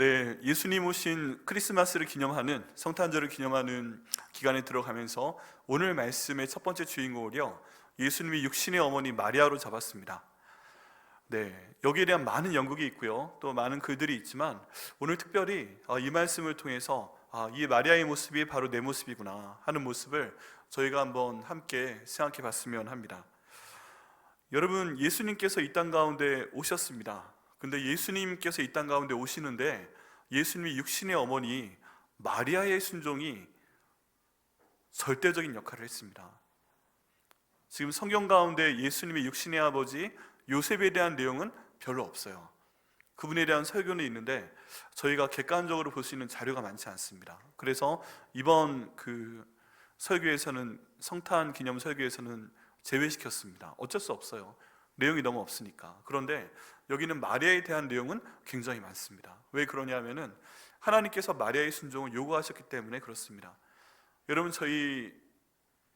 네, 예수님 오신 크리스마스를 기념하는 성탄절을 기념하는 기간에 들어가면서 오늘 말씀의 첫 번째 주인공을요, 예수님이 육신의 어머니 마리아로 잡았습니다. 네, 여기에 대한 많은 연구가 있고요, 또 많은 글들이 있지만 오늘 특별히 이 말씀을 통해서 이 마리아의 모습이 바로 내 모습이구나 하는 모습을 저희가 한번 함께 생각해 봤으면 합니다. 여러분, 예수님께서 이 땅 가운데 오셨습니다. 근데 예수님께서 이 땅 가운데 오시는데 예수님이 육신의 어머니 마리아의 순종이 절대적인 역할을 했습니다. 지금 성경 가운데 예수님의 육신의 아버지 요셉에 대한 내용은 별로 없어요. 그분에 대한 설교는 있는데 저희가 객관적으로 볼 수 있는 자료가 많지 않습니다. 그래서 이번 설교에서는, 성탄 기념 설교에서는 제외시켰습니다. 어쩔 수 없어요. 내용이 너무 없으니까. 그런데 여기는 마리아에 대한 내용은 굉장히 많습니다. 왜 그러냐면은 하나님께서 마리아의 순종을 요구하셨기 때문에 그렇습니다. 여러분, 저희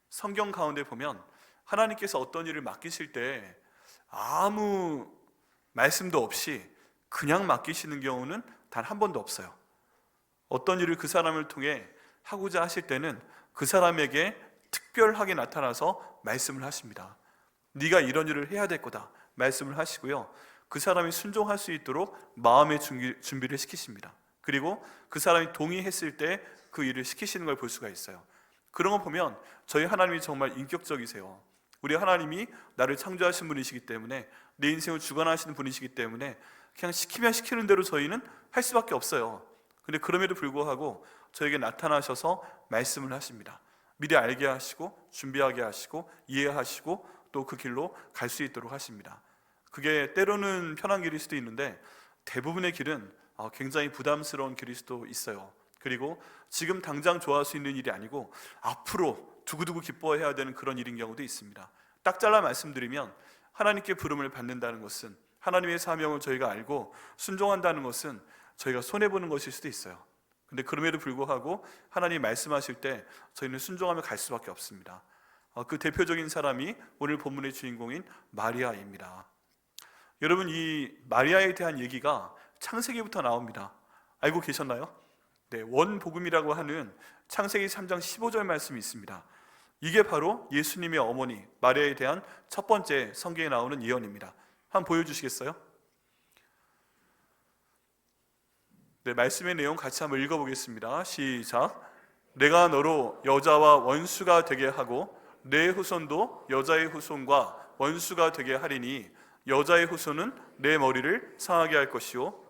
성경 가운데 보면 하나님께서 어떤 일을 맡기실 때 아무 말씀도 없이 그냥 맡기시는 경우는 단 한 번도 없어요. 어떤 일을 그 사람을 통해 하고자 하실 때는 그 사람에게 특별하게 나타나서 말씀을 하십니다. 네가 이런 일을 해야 될 거다 말씀을 하시고요, 그 사람이 순종할 수 있도록 마음의 준비를 시키십니다. 그리고 그 사람이 동의했을 때 그 일을 시키시는 걸 볼 수가 있어요. 그런 거 보면 저희 하나님이 정말 인격적이세요. 우리 하나님이 나를 창조하신 분이시기 때문에, 내 인생을 주관하시는 분이시기 때문에 그냥 시키면 시키는 대로 저희는 할 수밖에 없어요. 근데 그럼에도 불구하고 저에게 나타나셔서 말씀을 하십니다. 미리 알게 하시고 준비하게 하시고 이해하시고 또 그 길로 갈 수 있도록 하십니다. 그게 때로는 편한 길일 수도 있는데 대부분의 길은 굉장히 부담스러운 길일 수도 있어요. 그리고 지금 당장 좋아할 수 있는 일이 아니고 앞으로 두고두고 기뻐해야 되는 그런 일인 경우도 있습니다. 딱 잘라 말씀드리면, 하나님께 부름을 받는다는 것은, 하나님의 사명을 저희가 알고 순종한다는 것은 저희가 손해보는 것일 수도 있어요. 근데 그럼에도 불구하고 하나님이 말씀하실 때 저희는 순종하며 갈 수밖에 없습니다. 그 대표적인 사람이 오늘 본문의 주인공인 마리아입니다. 여러분, 이 마리아에 대한 얘기가 창세기부터 나옵니다. 알고 계셨나요? 네, 원복음이라고 하는 창세기 3장 15절 말씀이 있습니다. 이게 바로 예수님의 어머니 마리아에 대한 첫 번째 성경에 나오는 예언입니다. 한번 보여주시겠어요? 네, 말씀의 내용 같이 한번 읽어보겠습니다. 시작. 내가 너로 여자와 원수가 되게 하고 내 후손도 여자의 후손과 원수가 되게 하리니 여자의 후손은 내 머리를 상하게 할 것이요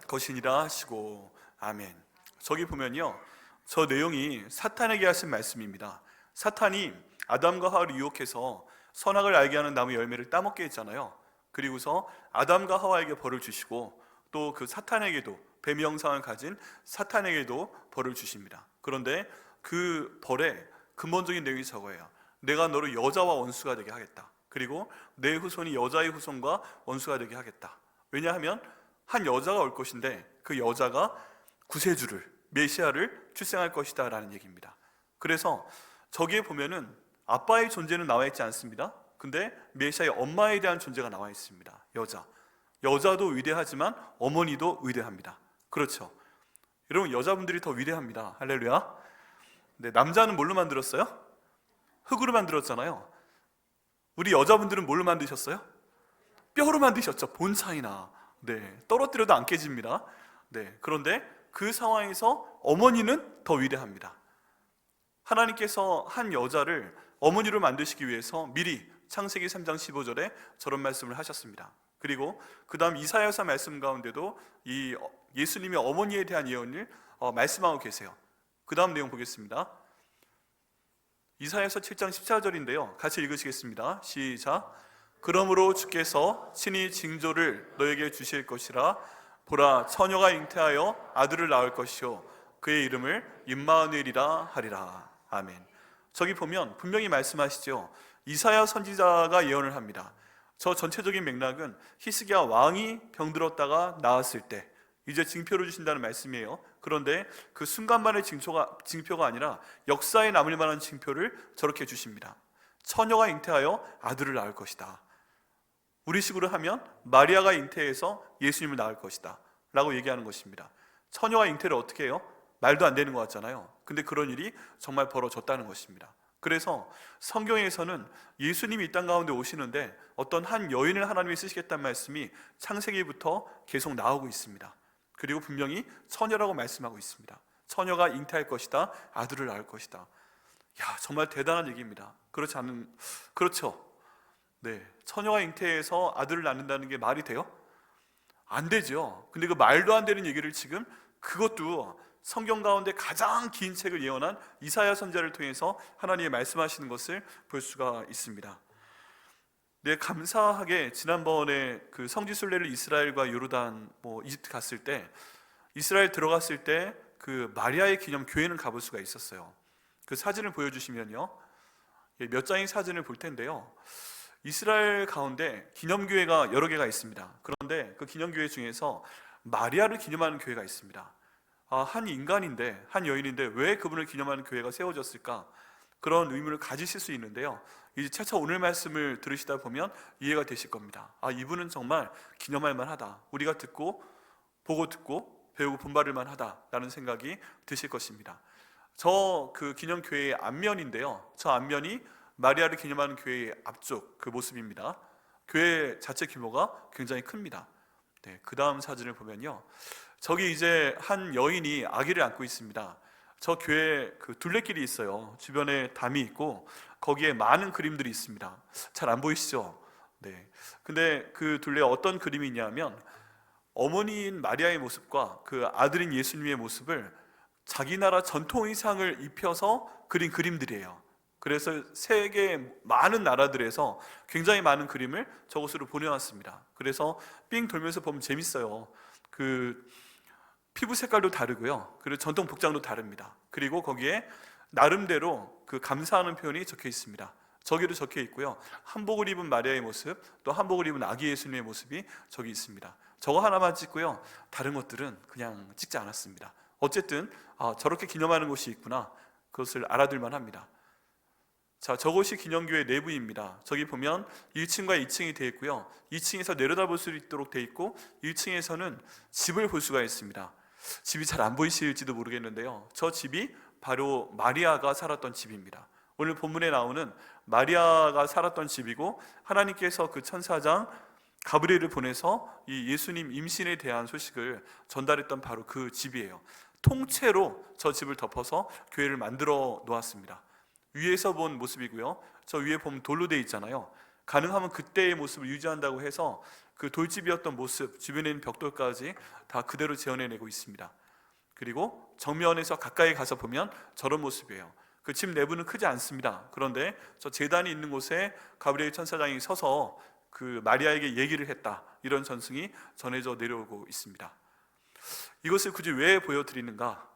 것이니라 하시고. 아멘. 저기 보면요, 저 내용이 사탄에게 하신 말씀입니다. 사탄이 아담과 하와를 유혹해서 선악을 알게 하는 나무 열매를 따먹게 했잖아요. 그리고서 아담과 하와에게 벌을 주시고 또 그 사탄에게도, 뱀의 형상을 가진 사탄에게도 벌을 주십니다. 그런데 그 벌의 근본적인 내용이 저거예요. 내가 너를 여자와 원수가 되게 하겠다. 그리고 내 후손이 여자의 후손과 원수가 되게 하겠다. 왜냐하면 한 여자가 올 것인데 그 여자가 구세주를, 메시아를 출생할 것이다 라는 얘기입니다. 그래서 저기에 보면은 아빠의 존재는 나와 있지 않습니다. 근데 메시아의 엄마에 대한 존재가 나와 있습니다. 여자도 위대하지만 어머니도 위대합니다. 그렇죠? 여러분, 여자분들이 더 위대합니다. 할렐루야. 네, 남자는 뭘로 만들었어요? 흙으로 만들었잖아요. 우리 여자분들은 뭘로 만드셨어요? 뼈로 만드셨죠. 본차이나. 네, 떨어뜨려도 안 깨집니다. 네, 그런데 그 상황에서 어머니는 더 위대합니다. 하나님께서 한 여자를 어머니로 만드시기 위해서 미리 창세기 3장 15절에 저런 말씀을 하셨습니다. 그리고 그 다음 이사야서 말씀 가운데도 이 예수님의 어머니에 대한 예언을 말씀하고 계세요. 그 다음 내용 보겠습니다. 이사야서 7장 14절인데요, 같이 읽으시겠습니다. 시작. 그러므로 주께서 친히 징조를 너에게 주실 것이라. 보라, 처녀가 잉태하여 아들을 낳을 것이요 그의 이름을 임마누엘이라 하리라. 아멘. 저기 보면 분명히 말씀하시죠. 이사야 선지자가 예언을 합니다. 저 전체적인 맥락은 히스기야 왕이 병들었다가 나았을 때 이제 징표를 주신다는 말씀이에요. 그런데 그 순간만의 징표가 아니라 역사에 남을 만한 징표를 저렇게 주십니다. 처녀가 잉태하여 아들을 낳을 것이다. 우리식으로 하면 마리아가 잉태해서 예수님을 낳을 것이다 라고 얘기하는 것입니다. 처녀와 잉태를 어떻게 해요? 말도 안 되는 것 같잖아요. 근데 그런 일이 정말 벌어졌다는 것입니다. 그래서 성경에서는 예수님이 이 땅 가운데 오시는데 어떤 한 여인을 하나님이 쓰시겠다는 말씀이 창세기부터 계속 나오고 있습니다. 그리고 분명히 처녀라고 말씀하고 있습니다. 처녀가 잉태할 것이다, 아들을 낳을 것이다. 야, 정말 대단한 얘기입니다. 그렇죠? 네, 처녀가 잉태해서 아들을 낳는다는 게 말이 돼요? 안 되죠. 근데 그 말도 안 되는 얘기를 지금, 그것도 성경 가운데 가장 긴 책을 예언한 이사야 선지자를 통해서 하나님이 말씀하시는 것을 볼 수가 있습니다. 네, 감사하게 지난번에 그 성지순례를 이스라엘과 요르단, 이집트 갔을 때, 이스라엘 들어갔을 때 그 마리아의 기념 교회는 가볼 수가 있었어요. 그 사진을 보여주시면요, 몇 장의 사진을 볼 텐데요, 이스라엘 가운데 기념교회가 여러 개가 있습니다. 그런데 그 기념교회 중에서 마리아를 기념하는 교회가 있습니다. 한 인간인데, 한 여인인데 왜 그분을 기념하는 교회가 세워졌을까? 그런 의문을 가지실 수 있는데요, 이제 차차 오늘 말씀을 들으시다 보면 이해가 되실 겁니다. 이분은 정말 기념할 만하다, 우리가 보고 듣고 배우고 본받을 만하다라는 생각이 드실 것입니다. 저 그 기념교회의 앞면인데요, 저 앞면이 마리아를 기념하는 교회의 앞쪽 그 모습입니다. 교회 자체 규모가 굉장히 큽니다. 네, 그 다음 사진을 보면요, 저기 이제 한 여인이 아기를 안고 있습니다. 저 교회 그 둘레길이 있어요. 주변에 담이 있고 거기에 많은 그림들이 있습니다. 잘 안 보이시죠? 네. 근데 그 둘레에 어떤 그림이 있냐면 어머니인 마리아의 모습과 그 아들인 예수님의 모습을 자기 나라 전통 의상을 입혀서 그린 그림들이에요. 그래서 세계 많은 나라들에서 굉장히 많은 그림을 저곳으로 보내왔습니다. 그래서 삥 돌면서 보면 재밌어요. 그 피부 색깔도 다르고요, 그리고 전통 복장도 다릅니다. 그리고 거기에 나름대로 그 감사하는 표현이 적혀 있습니다. 저기도 적혀 있고요, 한복을 입은 마리아의 모습, 또 한복을 입은 아기 예수님의 모습이 저기 있습니다. 저거 하나만 찍고요, 다른 것들은 그냥 찍지 않았습니다. 어쨌든 저렇게 기념하는 곳이 있구나, 그것을 알아둘만 합니다. 자, 저곳이 기념교회 내부입니다. 저기 보면 1층과 2층이 되어 있고요, 2층에서 내려다볼 수 있도록 되어 있고 1층에서는 집을 볼 수가 있습니다. 집이 잘 안 보이실지도 모르겠는데요, 저 집이 바로 마리아가 살았던 집입니다. 오늘 본문에 나오는 마리아가 살았던 집이고, 하나님께서 그 천사장 가브리엘을 보내서 이 예수님 임신에 대한 소식을 전달했던 바로 그 집이에요. 통째로 저 집을 덮어서 교회를 만들어 놓았습니다. 위에서 본 모습이고요, 저 위에 보면 돌로 되어 있잖아요. 가능하면 그때의 모습을 유지한다고 해서 그 돌집이었던 모습, 주변에 있는 벽돌까지 다 그대로 재현해내고 있습니다. 그리고 정면에서 가까이 가서 보면 저런 모습이에요. 그 집 내부는 크지 않습니다. 그런데 저 제단이 있는 곳에 가브리엘 천사장이 서서 그 마리아에게 얘기를 했다, 이런 전승이 전해져 내려오고 있습니다. 이것을 굳이 왜 보여드리는가?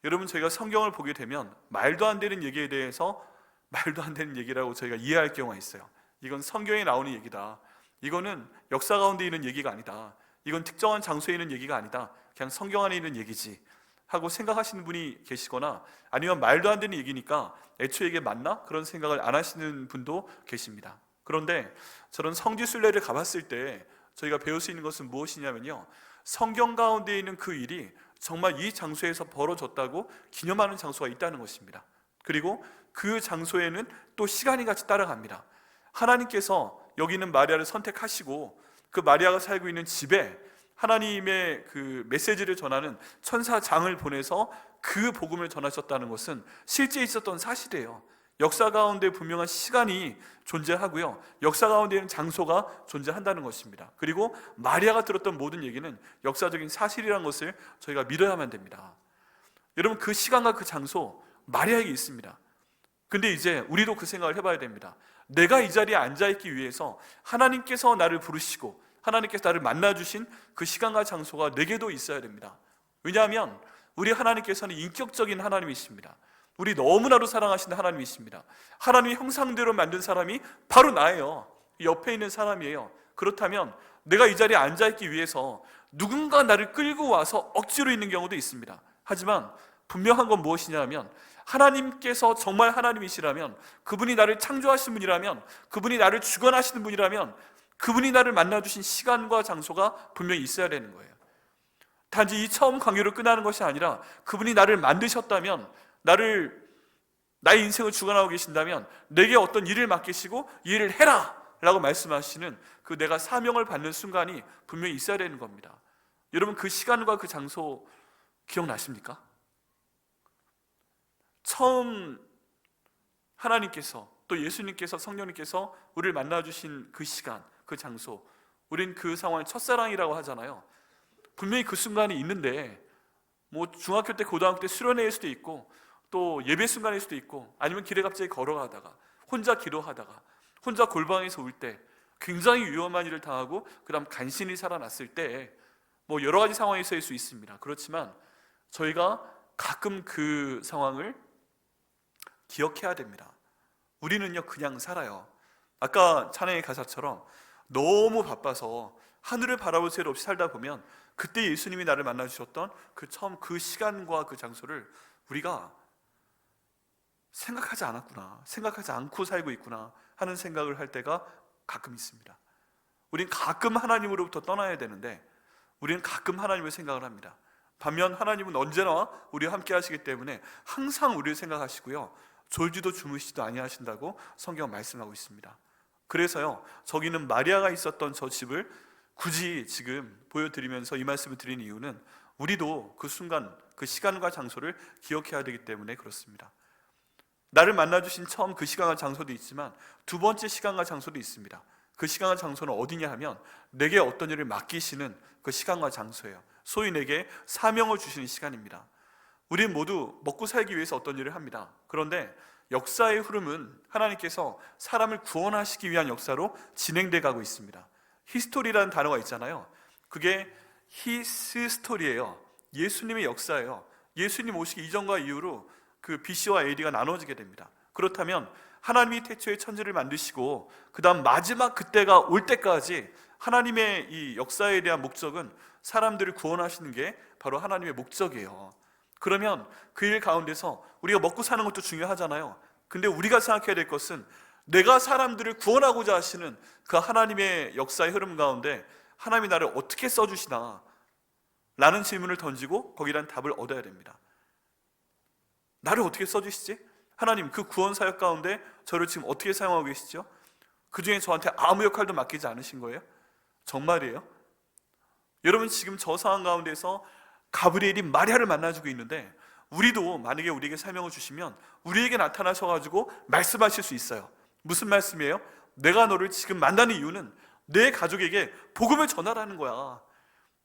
여러분, 저희가 성경을 보게 되면 말도 안 되는 얘기에 대해서 말도 안 되는 얘기라고 저희가 이해할 경우가 있어요. 이건 성경에 나오는 얘기다, 이거는 역사 가운데 있는 얘기가 아니다, 이건 특정한 장소에 있는 얘기가 아니다, 그냥 성경 안에 있는 얘기지 하고 생각하시는 분이 계시거나, 아니면 말도 안 되는 얘기니까 애초에 이게 맞나? 그런 생각을 안 하시는 분도 계십니다. 그런데 저는 성지순례를 가봤을 때 저희가 배울 수 있는 것은 무엇이냐면요, 성경 가운데 있는 그 일이 정말 이 장소에서 벌어졌다고 기념하는 장소가 있다는 것입니다. 그리고 그 장소에는 또 시간이 같이 따라갑니다. 하나님께서 여기 있는 마리아를 선택하시고 그 마리아가 살고 있는 집에 하나님의 그 메시지를 전하는 천사장을 보내서 그 복음을 전하셨다는 것은 실제 있었던 사실이에요. 역사 가운데 분명한 시간이 존재하고요, 역사 가운데 있는 장소가 존재한다는 것입니다. 그리고 마리아가 들었던 모든 얘기는 역사적인 사실이라는 것을 저희가 믿어야만 됩니다. 여러분, 그 시간과 그 장소 마리아에게 있습니다. 근데 이제 우리도 그 생각을 해봐야 됩니다. 내가 이 자리에 앉아있기 위해서 하나님께서 나를 부르시고 하나님께서 나를 만나주신 그 시간과 장소가 내게도 있어야 됩니다. 왜냐하면 우리 하나님께서는 인격적인 하나님이십니다. 우리 너무나도 사랑하시는 하나님이십니다. 하나님의 형상대로 만든 사람이 바로 나예요. 옆에 있는 사람이에요. 그렇다면 내가 이 자리에 앉아있기 위해서 누군가 나를 끌고 와서 억지로 있는 경우도 있습니다. 하지만 분명한 건 무엇이냐면, 하나님께서 정말 하나님이시라면, 그분이 나를 창조하신 분이라면, 그분이 나를 주관하시는 분이라면, 그분이 나를 만나주신 시간과 장소가 분명히 있어야 되는 거예요. 단지 이 처음 관계로 끝나는 것이 아니라 그분이 나를 만드셨다면, 나의 인생을 주관하고 계신다면 내게 어떤 일을 맡기시고 이 일을 해라 라고 말씀하시는 그 내가 사명을 받는 순간이 분명히 있어야 되는 겁니다. 여러분, 그 시간과 그 장소 기억나십니까? 처음 하나님께서, 또 예수님께서, 성령님께서 우리를 만나주신 그 시간, 그 장소, 우린 그 상황을 첫사랑이라고 하잖아요. 분명히 그 순간이 있는데, 뭐 중학교 때, 고등학교 때 수련회일 수도 있고, 또 예배 순간일 수도 있고, 아니면 길에 갑자기 걸어가다가, 혼자 기도하다가, 혼자 골방에서 울 때, 굉장히 위험한 일을 당하고 그 다음 간신히 살아났을 때, 뭐 여러 가지 상황이 있을 수 있습니다. 그렇지만 저희가 가끔 그 상황을 기억해야 됩니다. 우리는요, 그냥 살아요. 아까 찬양의 가사처럼 너무 바빠서 하늘을 바라볼 새도 없이 살다 보면 그때 예수님이 나를 만나주셨던 그 처음 그 시간과 그 장소를 우리가 생각하지 않았구나, 생각하지 않고 살고 있구나 하는 생각을 할 때가 가끔 있습니다. 우린 가끔 하나님으로부터 떠나야 되는데 우리는 가끔 하나님을 생각을 합니다. 반면 하나님은 언제나 우리와 함께 하시기 때문에 항상 우리를 생각하시고요, 졸지도 주무시지도 아니하신다고 성경은 말씀하고 있습니다. 그래서요, 저기는 마리아가 있었던 저 집을 굳이 지금 보여드리면서 이 말씀을 드린 이유는 우리도 그 순간, 그 시간과 장소를 기억해야 되기 때문에 그렇습니다. 나를 만나주신 처음 그 시간과 장소도 있지만 두 번째 시간과 장소도 있습니다. 그 시간과 장소는 어디냐 하면 내게 어떤 일을 맡기시는 그 시간과 장소예요. 소위 내게 사명을 주시는 시간입니다. 우리는 모두 먹고 살기 위해서 어떤 일을 합니다. 그런데 역사의 흐름은 하나님께서 사람을 구원하시기 위한 역사로 진행돼 가고 있습니다. 히스토리라는 단어가 있잖아요. 그게 히스토리예요. 예수님의 역사예요. 예수님 오시기 이전과 이후로 그 BC와 AD가 나눠지게 됩니다. 그렇다면 하나님이 태초에 천지를 만드시고 그 다음 마지막 그때가 올 때까지 하나님의 이 역사에 대한 목적은 사람들을 구원하시는 게 바로 하나님의 목적이에요. 그러면 그 일 가운데서 우리가 먹고 사는 것도 중요하잖아요. 근데 우리가 생각해야 될 것은 내가 사람들을 구원하고자 하시는 그 하나님의 역사의 흐름 가운데 하나님이 나를 어떻게 써주시나 라는 질문을 던지고 거기란 답을 얻어야 됩니다. 나를 어떻게 써주시지? 하나님, 그 구원 사역 가운데 저를 지금 어떻게 사용하고 계시죠? 그 중에 저한테 아무 역할도 맡기지 않으신 거예요? 정말이에요? 여러분, 지금 저 상황 가운데서 가브리엘이 마리아를 만나주고 있는데 우리도 만약에 우리에게 사명을 주시면 우리에게 나타나셔가지고 말씀하실 수 있어요. 무슨 말씀이에요? 내가 너를 지금 만나는 이유는 내 가족에게 복음을 전하라는 거야.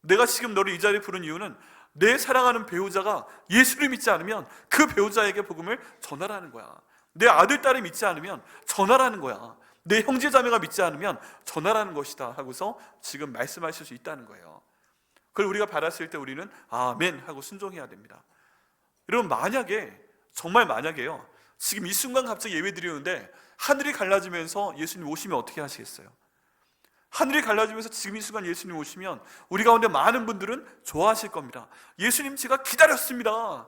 내가 지금 너를 이 자리에 부른 이유는 내 사랑하는 배우자가 예수를 믿지 않으면 그 배우자에게 복음을 전하라는 거야. 내 아들, 딸이 믿지 않으면 전하라는 거야. 내 형제, 자매가 믿지 않으면 전하라는 것이다 하고서 지금 말씀하실 수 있다는 거예요. 그걸 우리가 받았을 때 우리는 아멘 하고 순종해야 됩니다. 여러분, 만약에, 정말 만약에요, 지금 이 순간 갑자기 예배 드리는데 하늘이 갈라지면서 예수님 오시면 어떻게 하시겠어요? 하늘이 갈라지면서 지금 이 순간 예수님 오시면 우리 가운데 많은 분들은 좋아하실 겁니다. 예수님, 제가 기다렸습니다.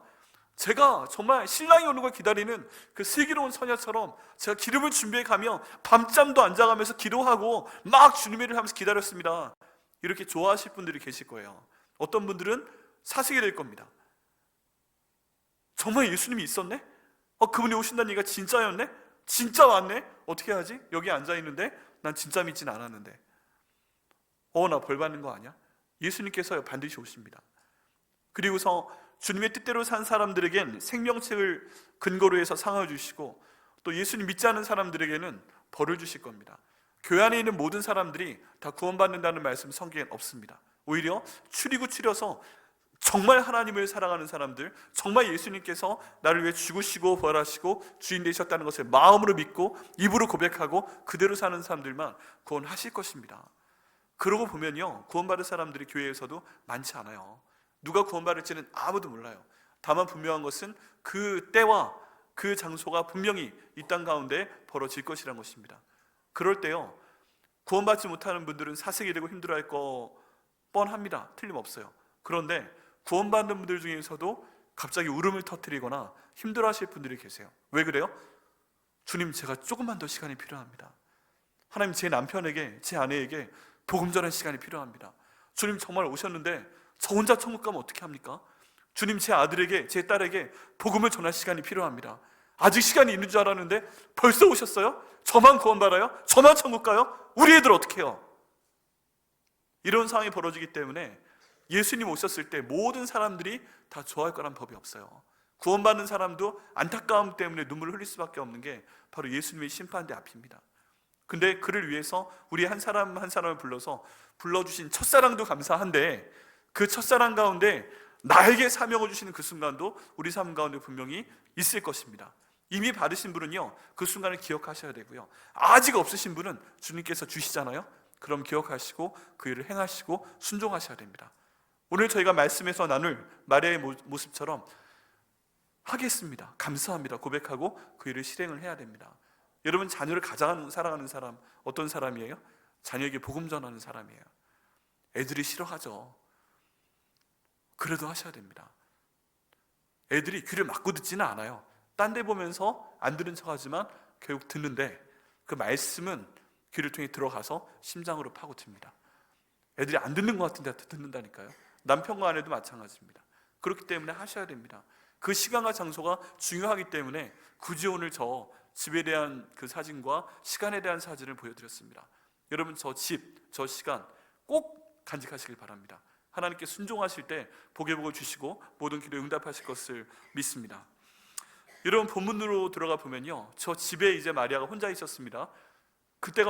제가 정말 신랑이 오는 걸 기다리는 그 슬기로운 처녀처럼 제가 기름을 준비해 가며 밤잠도 안 자가면서 기도하고 막 주님의 일을 하면서 기다렸습니다. 이렇게 좋아하실 분들이 계실 거예요. 어떤 분들은 사색이 될 겁니다. 정말 예수님이 있었네? 그분이 오신다는 얘기가 진짜였네? 진짜 왔네? 어떻게 하지? 여기 앉아있는데 난 진짜 믿진 않았는데 나 벌 받는 거 아니야? 예수님께서 반드시 오십니다. 그리고서 주님의 뜻대로 산 사람들에겐 생명책을 근거로 해서 상을 주시고 또 예수님 믿지 않는 사람들에게는 벌을 주실 겁니다. 교회 안에 있는 모든 사람들이 다 구원받는다는 말씀 성경엔 없습니다. 오히려 추리고 추려서 정말 하나님을 사랑하는 사람들, 정말 예수님께서 나를 위해 죽으시고 부활하시고 주인 되셨다는 것을 마음으로 믿고 입으로 고백하고 그대로 사는 사람들만 구원하실 것입니다. 그러고 보면요, 구원받을 사람들이 교회에서도 많지 않아요. 누가 구원받을지는 아무도 몰라요. 다만 분명한 것은 그 때와 그 장소가 분명히 이 땅 가운데 벌어질 것이라는 것입니다. 그럴 때요, 구원받지 못하는 분들은 사색이 되고 힘들어할 거 뻔합니다. 틀림없어요. 그런데 구원받는 분들 중에서도 갑자기 울음을 터뜨리거나 힘들어하실 분들이 계세요. 왜 그래요? 주님, 제가 조금만 더 시간이 필요합니다. 하나님, 제 남편에게, 제 아내에게 복음 전할 시간이 필요합니다. 주님 정말 오셨는데 저 혼자 천국 가면 어떻게 합니까? 주님, 제 아들에게, 제 딸에게 복음을 전할 시간이 필요합니다. 아직 시간이 있는 줄 알았는데 벌써 오셨어요? 저만 구원받아요? 저만 천국 가요? 우리 애들 어떻게 해요? 이런 상황이 벌어지기 때문에 예수님 오셨을 때 모든 사람들이 다 좋아할 거란 법이 없어요. 구원받는 사람도 안타까움 때문에 눈물을 흘릴 수밖에 없는 게 바로 예수님의 심판대 앞입니다. 근데 그를 위해서 우리 한 사람 한 사람을 불러서 불러주신 첫사랑도 감사한데, 그 첫사랑 가운데 나에게 사명을 주시는 그 순간도 우리 삶 가운데 분명히 있을 것입니다. 이미 받으신 분은요, 그 순간을 기억하셔야 되고요, 아직 없으신 분은 주님께서 주시잖아요. 그럼 기억하시고 그 일을 행하시고 순종하셔야 됩니다. 오늘 저희가 말씀에서 나눌 마리아의 모습처럼 하겠습니다, 감사합니다 고백하고 그 일을 실행을 해야 됩니다. 여러분, 자녀를 가장 사랑하는 사람 어떤 사람이에요? 자녀에게 복음 전하는 사람이에요. 애들이 싫어하죠. 그래도 하셔야 됩니다. 애들이 귀를 막고 듣지는 않아요. 딴 데 보면서 안 들은 척하지만 결국 듣는데, 그 말씀은 귀를 통해 들어가서 심장으로 파고듭니다. 애들이 안 듣는 것 같은데 듣는다니까요. 남편과 아내도 마찬가지입니다. 그렇기 때문에 하셔야 됩니다. 그 시간과 장소가 중요하기 때문에 굳이 오늘 저 집에 대한 그 사진과 시간에 대한 사진을 보여드렸습니다. 여러분, 저 집, 저 시간 꼭 간직하시길 바랍니다. 하나님께 순종하실 때 복의 복을 주시고 모든 기도에 응답하실 것을 믿습니다. 여러분, 본문으로 들어가 보면요, 저 집에 이제 마리아가 혼자 있었습니다. 그때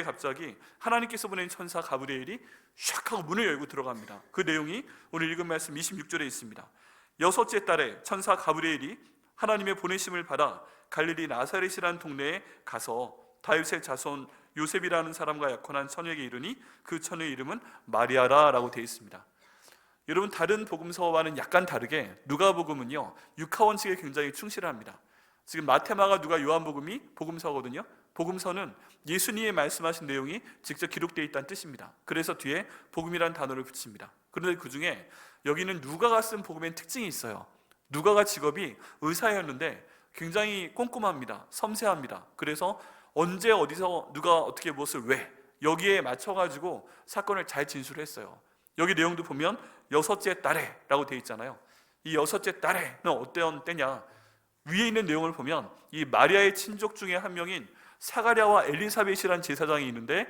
갑자기 하나님께서 보낸 천사 가브리엘이 샥 하고 문을 열고 들어갑니다. 그 내용이 오늘 읽은 말씀 26절에 있습니다. 여섯째 달에 천사 가브리엘이 하나님의 보내심을 받아 갈릴리 나사렛이라는 동네에 가서 다윗의 자손 요셉이라는 사람과 약혼한 처녀에게 이르니 그 처녀의 이름은 마리아라라고 되어 있습니다. 여러분, 다른 복음서와는 약간 다르게 누가복음은요, 육하 원칙에 굉장히 충실합니다. 지금 마태마가 누가 요한복음이 복음서거든요. 복음서는 예수님이 말씀하신 내용이 직접 기록되어 있다는 뜻입니다. 그래서 뒤에 복음이라는 단어를 붙입니다. 그런데 그 중에 여기는 누가가 쓴 복음의 특징이 있어요. 누가가 직업이 의사였는데 굉장히 꼼꼼합니다. 섬세합니다. 그래서 언제 어디서 누가 어떻게 무엇을 왜, 여기에 맞춰가지고 사건을 잘 진술했어요. 여기 내용도 보면 여섯째 달에 라고 되어 있잖아요. 이 여섯째 달에는 어떤 때냐, 위에 있는 내용을 보면 이 마리아의 친족 중에 한 명인 사가랴와 엘리사벳이라는 제사장이 있는데,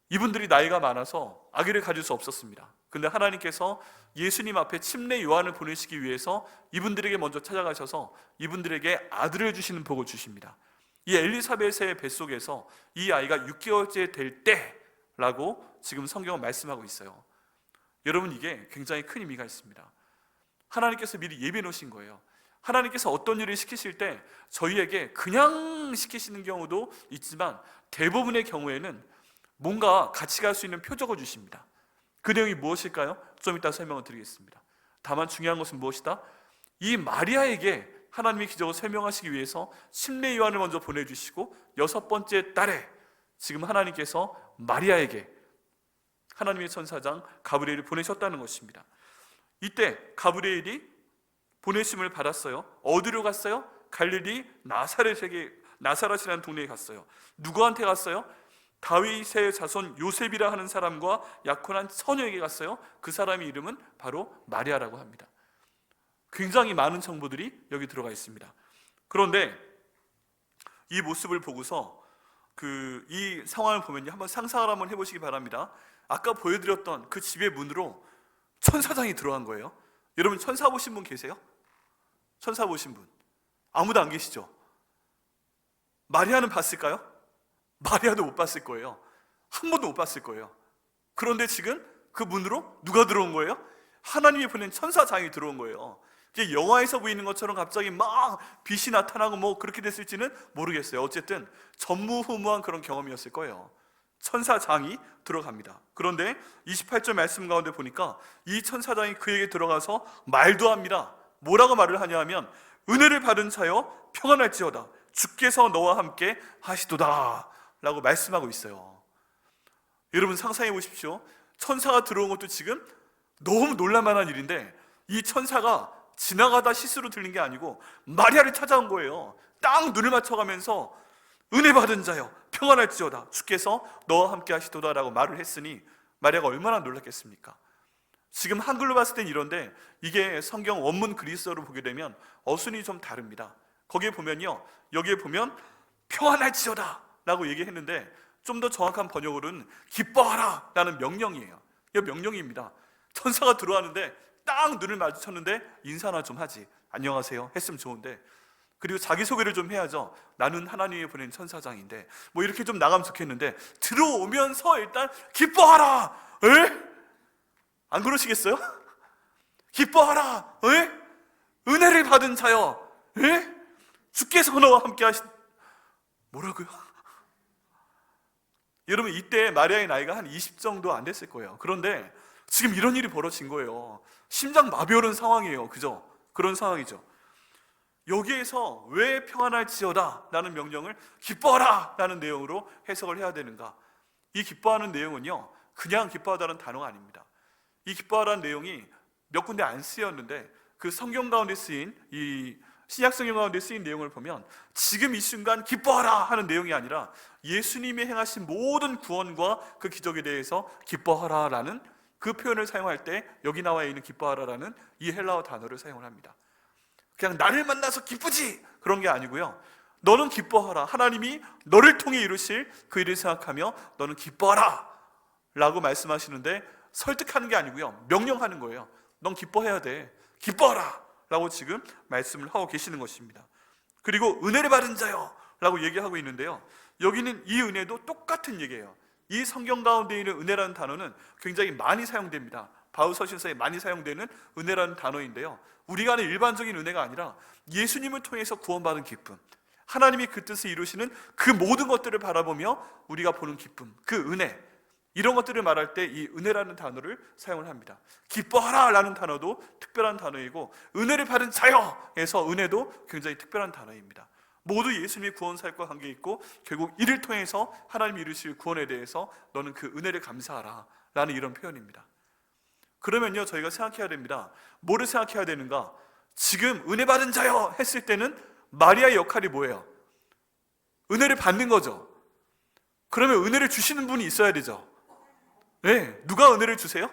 이분들이 나이가 많아서 아기를 가질 수 없었습니다. 근데 하나님께서 예수님 앞에 침례 요한을 보내시기 위해서 이분들에게 먼저 찾아가셔서 이분들에게 아들을 주시는 복을 주십니다. 이 엘리사벳의 뱃속에서 이 아이가 6개월째 될 때라고 지금 성경은 말씀하고 있어요. 여러분, 이게 굉장히 큰 의미가 있습니다. 하나님께서 미리 예비해 놓으신 거예요. 하나님께서 어떤 일을 시키실 때 저희에게 그냥 시키시는 경우도 있지만 대부분의 경우에는 뭔가 같이 갈 수 있는 표적을 주십니다. 그 내용이 무엇일까요? 좀 이따 설명을 드리겠습니다. 다만 중요한 것은 무엇이다? 이 마리아에게 하나님의 기적을 설명하시기 위해서 침례 요한을 먼저 보내주시고 여섯 번째 달에 지금 하나님께서 마리아에게 하나님의 천사장 가브리엘을 보내셨다는 것입니다. 이때 가브리엘이 보내심을 받았어요. 어디로 갔어요? 갈릴리 나사렛이라는 동네에 갔어요. 누구한테 갔어요? 다윗의 자손 요셉이라 하는 사람과 약혼한 처녀에게 갔어요. 그 사람의 이름은 바로 마리아라고 합니다. 굉장히 많은 정보들이 여기 들어가 있습니다. 그런데 이 모습을 보고서 이 상황을 보면요, 한번 상상을 한번 해보시기 바랍니다. 아까 보여드렸던 그 집의 문으로 천사장이 들어간 거예요. 여러분, 천사 보신 분 계세요? 천사 보신 분? 아무도 안 계시죠? 마리아는 봤을까요? 마리아도 못 봤을 거예요. 한 번도 못 봤을 거예요. 그런데 지금 그 문으로 누가 들어온 거예요? 하나님이 보낸 천사장이 들어온 거예요. 이게 영화에서 보이는 것처럼 갑자기 막 빛이 나타나고 뭐 그렇게 됐을지는 모르겠어요. 어쨌든 전무후무한 그런 경험이었을 거예요. 천사장이 들어갑니다. 그런데 28절 말씀 가운데 보니까 이 천사장이 그에게 들어가서 말도 합니다. 뭐라고 말을 하냐 하면 은혜를 받은 자여 평안할지어다, 주께서 너와 함께 하시도다 라고 말씀하고 있어요. 여러분, 상상해 보십시오. 천사가 들어온 것도 지금 너무 놀랄만한 일인데 이 천사가 지나가다 실수로 들린 게 아니고 마리아를 찾아온 거예요. 딱 눈을 맞춰가면서 은혜 받은 자여 평안할지어다 주께서 너와 함께 하시도다 라고 말을 했으니 마리아가 얼마나 놀랐겠습니까? 지금 한글로 봤을 땐 이런데 이게 성경 원문 그리스어로 보게 되면 어순이 좀 다릅니다. 거기에 보면요, 여기에 보면 평안할지어다 라고 얘기했는데 좀 더 정확한 번역으로는 기뻐하라 라는 명령이에요. 이거 명령입니다. 천사가 들어왔는데 딱 눈을 마주쳤는데 인사나 좀 하지, 안녕하세요 했으면 좋은데, 그리고 자기소개를 좀 해야죠. 나는 하나님이 보낸 천사장인데 뭐 이렇게 좀 나가면 좋겠는데 들어오면서 일단 기뻐하라. 에? 안 그러시겠어요? 기뻐하라. 에? 은혜를 받은 자여. 에? 주께서 너와 함께 하신. 뭐라고요? 여러분, 이때 마리아의 나이가 한 20 정도 안 됐을 거예요. 그런데 지금 이런 일이 벌어진 거예요. 심장 마비 오는 상황이에요. 그죠? 그런 상황이죠. 여기에서 왜 평안할지어다 라는 명령을 기뻐하라 라는 내용으로 해석을 해야 되는가? 이 기뻐하는 내용은요, 그냥 기뻐하다는 단어가 아닙니다. 이 기뻐하라는 내용이 몇 군데 안 쓰였는데 그 성경 가운데 쓰인, 이 신약 성경 가운데 쓰인 내용을 보면 지금 이 순간 기뻐하라 하는 내용이 아니라 예수님이 행하신 모든 구원과 그 기적에 대해서 기뻐하라 라는 그 표현을 사용할 때 여기 나와 있는 기뻐하라라는 이 헬라어 단어를 사용을 합니다. 그냥 나를 만나서 기쁘지 그런 게 아니고요, 너는 기뻐하라, 하나님이 너를 통해 이루실 그 일을 생각하며 너는 기뻐하라 라고 말씀하시는데 설득하는 게 아니고요, 명령하는 거예요. 넌 기뻐해야 돼, 기뻐하라 라고 지금 말씀을 하고 계시는 것입니다. 그리고 은혜를 받은 자요 라고 얘기하고 있는데요, 여기는 이 은혜도 똑같은 얘기예요. 이 성경 가운데 있는 은혜라는 단어는 굉장히 많이 사용됩니다. 바울 서신서에 많이 사용되는 은혜라는 단어인데요, 우리가 아는 일반적인 은혜가 아니라 예수님을 통해서 구원받은 기쁨, 하나님이 그 뜻을 이루시는 그 모든 것들을 바라보며 우리가 보는 기쁨, 그 은혜, 이런 것들을 말할 때 이 은혜라는 단어를 사용을 합니다. 기뻐하라 라는 단어도 특별한 단어이고 은혜를 받은 자여에서 은혜도 굉장히 특별한 단어입니다. 모두 예수님의 구원 사역과 관계 있고 결국 이를 통해서 하나님이 이루실 구원에 대해서 너는 그 은혜를 감사하라 라는 이런 표현입니다. 그러면요, 저희가 생각해야 됩니다. 뭐를 생각해야 되는가? 지금 은혜 받은 자여 했을 때는 마리아의 역할이 뭐예요? 은혜를 받는 거죠. 그러면 은혜를 주시는 분이 있어야 되죠. 네, 누가 은혜를 주세요?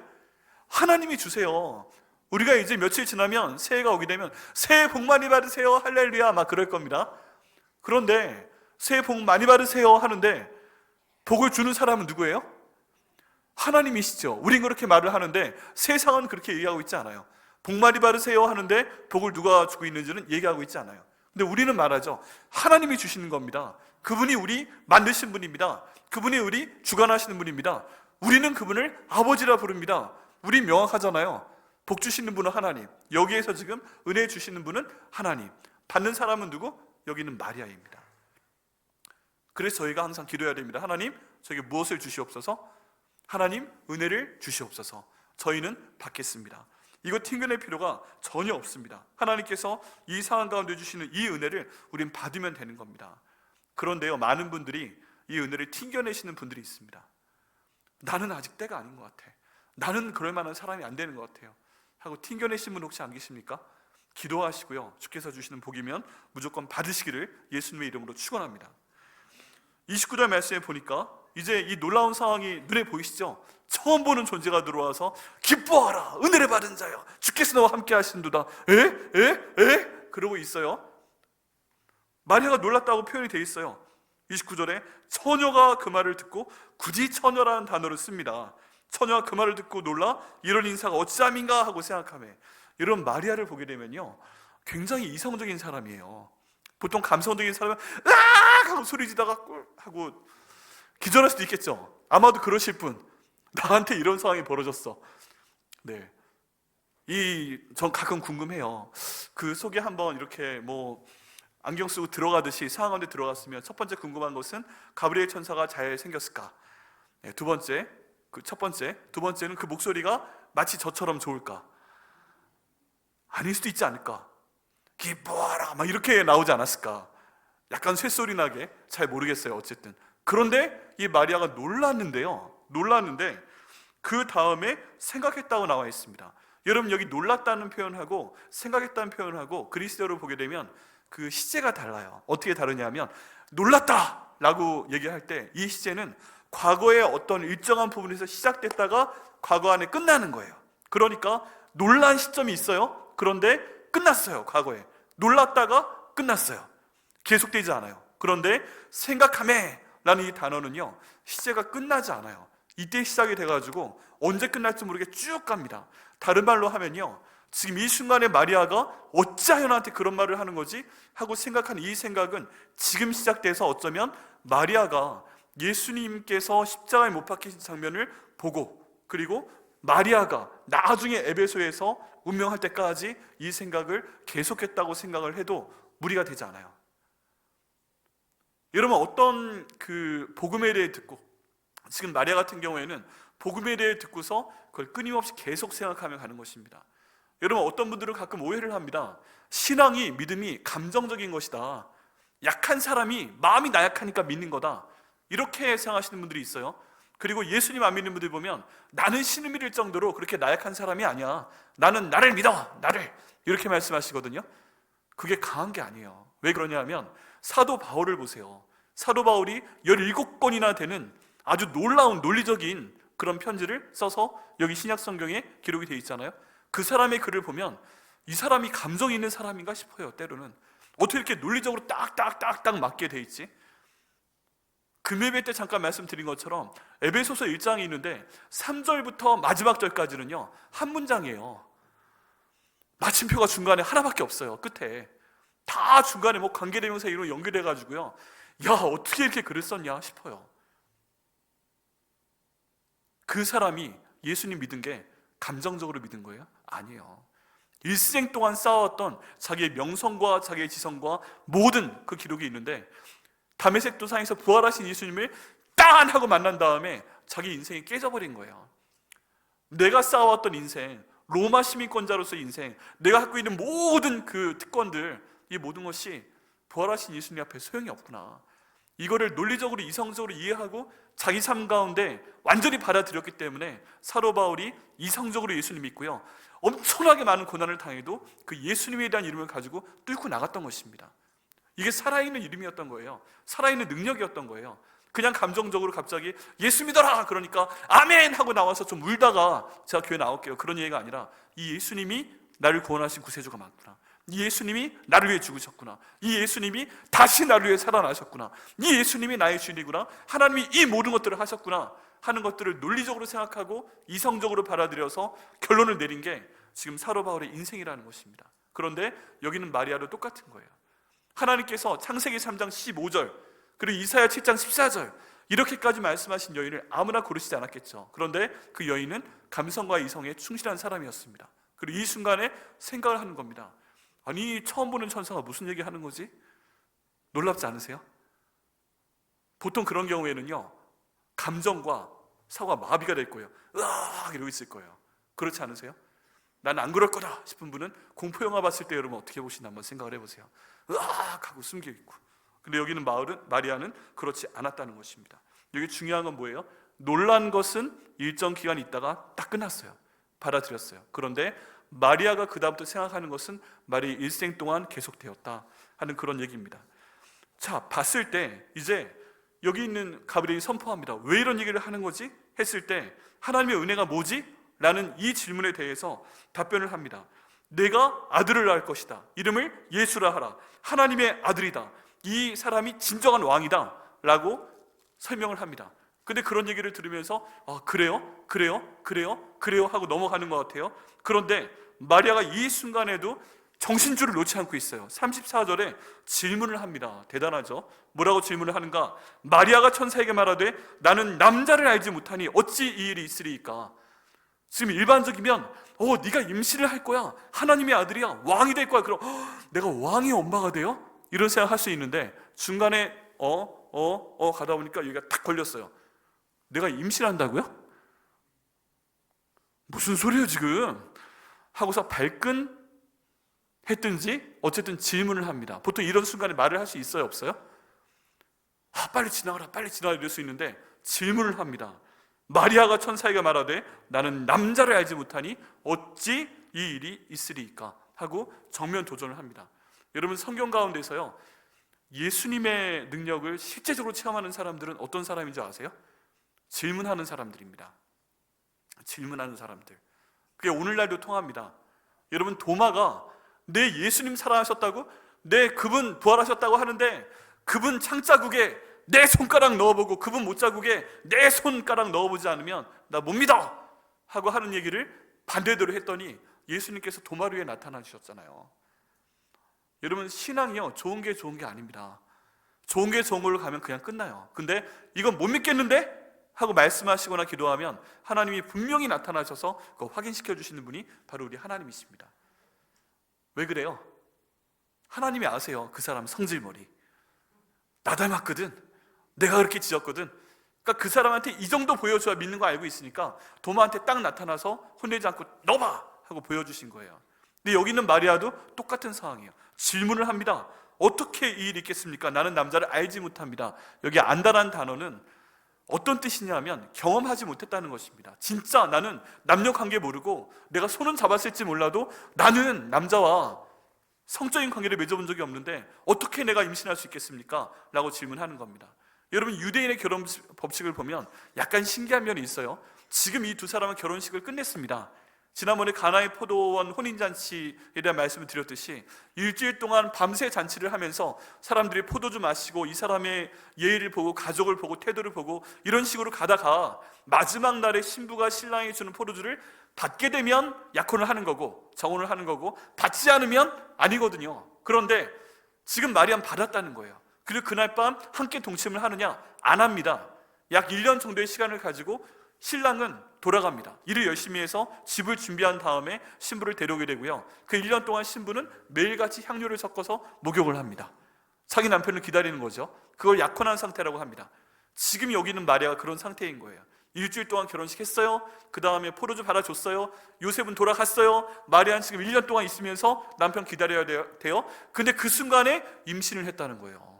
하나님이 주세요. 우리가 이제 며칠 지나면 새해가 오게 되면 새해 복 많이 받으세요 할렐루야 막 그럴 겁니다. 그런데 새해 복 많이 받으세요 하는데 복을 주는 사람은 누구예요? 하나님이시죠. 우린 그렇게 말을 하는데 세상은 그렇게 얘기하고 있지 않아요. 복 많이 받으세요 하는데 복을 누가 주고 있는지는 얘기하고 있지 않아요. 근데 우리는 말하죠. 하나님이 주시는 겁니다. 그분이 우리 만드신 분입니다. 그분이 우리 주관하시는 분입니다. 우리는 그분을 아버지라 부릅니다. 우리 명확하잖아요. 복 주시는 분은 하나님, 여기에서 지금 은혜 주시는 분은 하나님, 받는 사람은 누구? 여기는 마리아입니다. 그래서 저희가 항상 기도해야 됩니다. 하나님, 저에게 무엇을 주시옵소서? 하나님, 은혜를 주시옵소서. 저희는 받겠습니다. 이거 튕겨낼 필요가 전혀 없습니다. 하나님께서 이 상황 가운데 주시는 이 은혜를 우린 받으면 되는 겁니다. 그런데요, 많은 분들이 이 은혜를 튕겨내시는 분들이 있습니다. 나는 아직 때가 아닌 것 같아, 나는 그럴 만한 사람이 안 되는 것 같아요 하고 튕겨내신 분 혹시 안 계십니까? 기도하시고요, 주께서 주시는 복이면 무조건 받으시기를 예수님의 이름으로 축원합니다. 29절 말씀에 보니까 이제 이 놀라운 상황이 눈에 보이시죠? 처음 보는 존재가 들어와서 기뻐하라, 은혜를 받은 자여, 주께서 너와 함께 하신도다. 에? 그러고 있어요. 마리아가 놀랐다고 표현이 되어 있어요. 29절에 처녀가 그 말을 듣고, 굳이 처녀라는 단어를 씁니다. 처녀가 그 말을 듣고 놀라 이런 인사가 어찌함인가 하고 생각하며, 이런 마리아를 보게 되면요, 굉장히 이성적인 사람이에요. 보통 감성적인 사람은 으악 하고 소리 지다가 하고 기절할 수도 있겠죠. 아마도 그러실 분, 나한테 이런 상황이 벌어졌어. 네, 전 가끔 궁금해요. 그 속에 한번 이렇게 뭐 안경 쓰고 들어가듯이 상황 가운데 들어갔으면 첫 번째 궁금한 것은 가브리엘 천사가 잘 생겼을까? 네, 두 번째, 두 번째는 그 목소리가 마치 저처럼 좋을까? 아닐 수도 있지 않을까? 기뻐하라 막 이렇게 나오지 않았을까? 약간 쇳소리 나게, 잘 모르겠어요. 어쨌든 그런데 이 마리아가 놀랐는데 그 다음에 생각했다고 나와 있습니다. 여러분, 여기 놀랐다는 표현하고 생각했다는 표현하고 그리스어로 보게 되면 그 시제가 달라요. 어떻게 다르냐면 놀랐다 라고 얘기할 때 이 시제는 과거의 어떤 일정한 부분에서 시작됐다가 과거 안에 끝나는 거예요. 그러니까 놀란 시점이 있어요. 그런데 끝났어요. 과거에 놀랐다가 끝났어요. 계속되지 않아요. 그런데 생각하매 라는 이 단어는요, 시제가 끝나지 않아요. 이때 시작이 돼가지고 언제 끝날지 모르게 쭉 갑니다. 다른 말로 하면요, 지금 이 순간에 마리아가 어찌하여 나한테 그런 말을 하는 거지? 하고 생각한 이 생각은 지금 시작돼서 어쩌면 마리아가 예수님께서 십자가에 못 박히신 장면을 보고, 그리고 마리아가 나중에 에베소에서 운명할 때까지 이 생각을 계속했다고 생각을 해도 무리가 되지 않아요. 여러분, 어떤 복음에 대해 듣고, 지금 마리아 같은 경우에는 복음에 대해 듣고서 그걸 끊임없이 계속 생각하며 가는 것입니다. 여러분, 어떤 분들은 가끔 오해를 합니다. 신앙이, 믿음이 감정적인 것이다. 약한 사람이 마음이 나약하니까 믿는 거다. 이렇게 생각하시는 분들이 있어요. 그리고 예수님 안 믿는 분들 보면 나는 신을 믿을 정도로 그렇게 나약한 사람이 아니야. 나는 나를 믿어. 나를. 이렇게 말씀하시거든요. 그게 강한 게 아니에요. 왜 그러냐면 사도 바울을 보세요. 사도 바울이 17권이나 되는 아주 놀라운 논리적인 그런 편지를 써서 여기 신약 성경에 기록이 되어 있잖아요. 그 사람의 글을 보면 이 사람이 감정이 있는 사람인가 싶어요. 때로는 어떻게 이렇게 논리적으로 딱딱딱딱 맞게 돼 있지? 금요일 때 잠깐 말씀드린 것처럼 에베소서 1장이 있는데 3절부터 마지막 절까지는요 한 문장이에요. 마침표가 중간에 하나밖에 없어요. 끝에 다 중간에 뭐 관계대명사 이런 연결해가지고요, 야, 어떻게 이렇게 글을 썼냐 싶어요. 그 사람이 예수님 믿은 게 감정적으로 믿은 거예요? 아니에요. 일생 동안 쌓아왔던 자기의 명성과 자기의 지성과 모든 그 기록이 있는데, 다메섹 도상에서 부활하신 예수님을 딴 하고 만난 다음에 자기 인생이 깨져버린 거예요. 내가 쌓아왔던 인생, 로마 시민권자로서의 인생, 내가 갖고 있는 모든 그 특권들, 이 모든 것이 부활하신 예수님 앞에 소용이 없구나. 이거를 논리적으로 이성적으로 이해하고 자기 삶 가운데 완전히 받아들였기 때문에 사도 바울이 이성적으로 예수님 믿고요, 엄청나게 많은 고난을 당해도 그 예수님에 대한 이름을 가지고 뚫고 나갔던 것입니다. 이게 살아있는 이름이었던 거예요. 살아있는 능력이었던 거예요. 그냥 감정적으로 갑자기 예수 믿어라 그러니까 아멘 하고 나와서 좀 울다가 제가 교회 나올게요, 그런 얘기가 아니라 이 예수님이 나를 구원하신 구세주가 맞구나, 이 예수님이 나를 위해 죽으셨구나, 이 예수님이 다시 나를 위해 살아나셨구나, 이 예수님이 나의 주인이구나, 하나님이 이 모든 것들을 하셨구나 하는 것들을 논리적으로 생각하고 이성적으로 받아들여서 결론을 내린 게 지금 사도 바울의 인생이라는 것입니다. 그런데 여기는 마리아도 똑같은 거예요. 하나님께서 창세기 3장 15절 그리고 이사야 7장 14절 이렇게까지 말씀하신 여인을 아무나 고르시지 않았겠죠. 그런데 그 여인은 감성과 이성에 충실한 사람이었습니다. 그리고 이 순간에 생각을 하는 겁니다. 아니, 처음 보는 천사가 무슨 얘기 하는 거지? 놀랍지 않으세요? 보통 그런 경우에는요, 감정과 사고가 마비가 될 거예요. 으악 이러고 있을 거예요. 그렇지 않으세요? 난 안 그럴 거다 싶은 분은 공포영화 봤을 때 여러분 어떻게 보시나 한번 생각을 해보세요. 으악 하고 숨겨있고. 근데 여기는 마리아는 그렇지 않았다는 것입니다. 여기 중요한 건 뭐예요? 놀란 것은 일정 기간 있다가 딱 끝났어요. 받아들였어요. 그런데 마리아가 그 다음부터 생각하는 것은 마리아의 일생 동안 계속되었다 하는 그런 얘기입니다. 자, 봤을 때 이제 여기 있는 가브리엘이 선포합니다. 왜 이런 얘기를 하는 거지? 했을 때 하나님의 은혜가 뭐지? 라는 이 질문에 대해서 답변을 합니다. 내가 아들을 낳을 것이다. 이름을 예수라 하라. 하나님의 아들이다. 이 사람이 진정한 왕이다 라고 설명을 합니다. 근데 그런 얘기를 들으면서 그래요? 하고 넘어가는 것 같아요. 그런데 마리아가 이 순간에도 정신줄을 놓지 않고 있어요. 34절에 질문을 합니다. 대단하죠? 뭐라고 질문을 하는가? 마리아가 천사에게 말하되 나는 남자를 알지 못하니 어찌 이 일이 있으리이까? 지금 일반적이면 네가 임신을 할 거야, 하나님의 아들이야, 왕이 될 거야. 그럼 내가 왕의 엄마가 돼요? 이런 생각할 수 있는데 중간에 가다 보니까 여기가 딱 걸렸어요. 내가 임신한다고요? 무슨 소리예요 지금? 하고서 발끈했든지 어쨌든 질문을 합니다. 보통 이런 순간에 말을 할 수 있어요, 없어요? 빨리 지나가라 이럴 수 있는데 질문을 합니다. 마리아가 천사에게 말하되 나는 남자를 알지 못하니 어찌 이 일이 있으리이까 하고 정면 도전을 합니다. 여러분, 성경 가운데서요, 예수님의 능력을 실제적으로 체험하는 사람들은 어떤 사람인지 아세요? 질문하는 사람들입니다. 질문하는 사람들. 그게 오늘날도 통합니다. 여러분, 도마가 내 예수님 살아나셨다고? 내 그분 부활하셨다고 하는데 그분 창자국에 내 손가락 넣어보고 그분 못자국에 내 손가락 넣어보지 않으면 나 못 믿어! 하고 하는 얘기를 반대대로 했더니 예수님께서 도마 위에 나타나셨잖아요. 여러분, 신앙이요, 좋은 게 아닙니다. 좋은 게 좋은 걸로 가면 그냥 끝나요. 근데 이건 못 믿겠는데? 하고 말씀하시거나 기도하면 하나님이 분명히 나타나셔서 그거 확인시켜 주시는 분이 바로 우리 하나님이십니다. 왜 그래요? 하나님이 아세요. 그 사람 성질머리 나 닮았거든, 내가 그렇게 지었거든. 그러니까 그 사람한테 이 정도 보여줘야 믿는 거 알고 있으니까 도마한테 딱 나타나서 혼내지 않고 넣어봐 하고 보여주신 거예요. 근데 여기 있는 마리아도 똑같은 상황이에요. 질문을 합니다. 어떻게 이 일이 있겠습니까? 나는 남자를 알지 못합니다. 여기 안다라는 단어는 어떤 뜻이냐면 경험하지 못했다는 것입니다. 진짜 나는 남녀관계 모르고 내가 손은 잡았을지 몰라도 나는 남자와 성적인 관계를 맺어본 적이 없는데 어떻게 내가 임신할 수 있겠습니까? 라고 질문하는 겁니다. 여러분, 유대인의 결혼 법칙을 보면 약간 신기한 면이 있어요. 지금 이 두 사람은 결혼식을 끝냈습니다. 지난번에 가나의 포도원 혼인잔치에 대한 말씀을 드렸듯이 일주일 동안 밤새 잔치를 하면서 사람들이 포도주 마시고 이 사람의 예의를 보고 가족을 보고 태도를 보고 이런 식으로 가다가 마지막 날에 신부가 신랑이 주는 포도주를 받게 되면 약혼을 하는 거고 정혼을 하는 거고 받지 않으면 아니거든요. 그런데 지금 마리아는 받았다는 거예요. 그리고 그날 밤 함께 동침을 하느냐? 안 합니다. 약 1년 정도의 시간을 가지고 신랑은 돌아갑니다. 일을 열심히 해서 집을 준비한 다음에 신부를 데려오게 되고요. 그 1년 동안 신부는 매일같이 향료를 섞어서 목욕을 합니다. 자기 남편을 기다리는 거죠. 그걸 약혼한 상태라고 합니다. 지금 여기 있는 마리아가 그런 상태인 거예요. 일주일 동안 결혼식 했어요. 그 다음에 포도주 받아줬어요. 요셉은 돌아갔어요. 마리아는 지금 1년 동안 있으면서 남편 기다려야 돼요. 근데 그 순간에 임신을 했다는 거예요.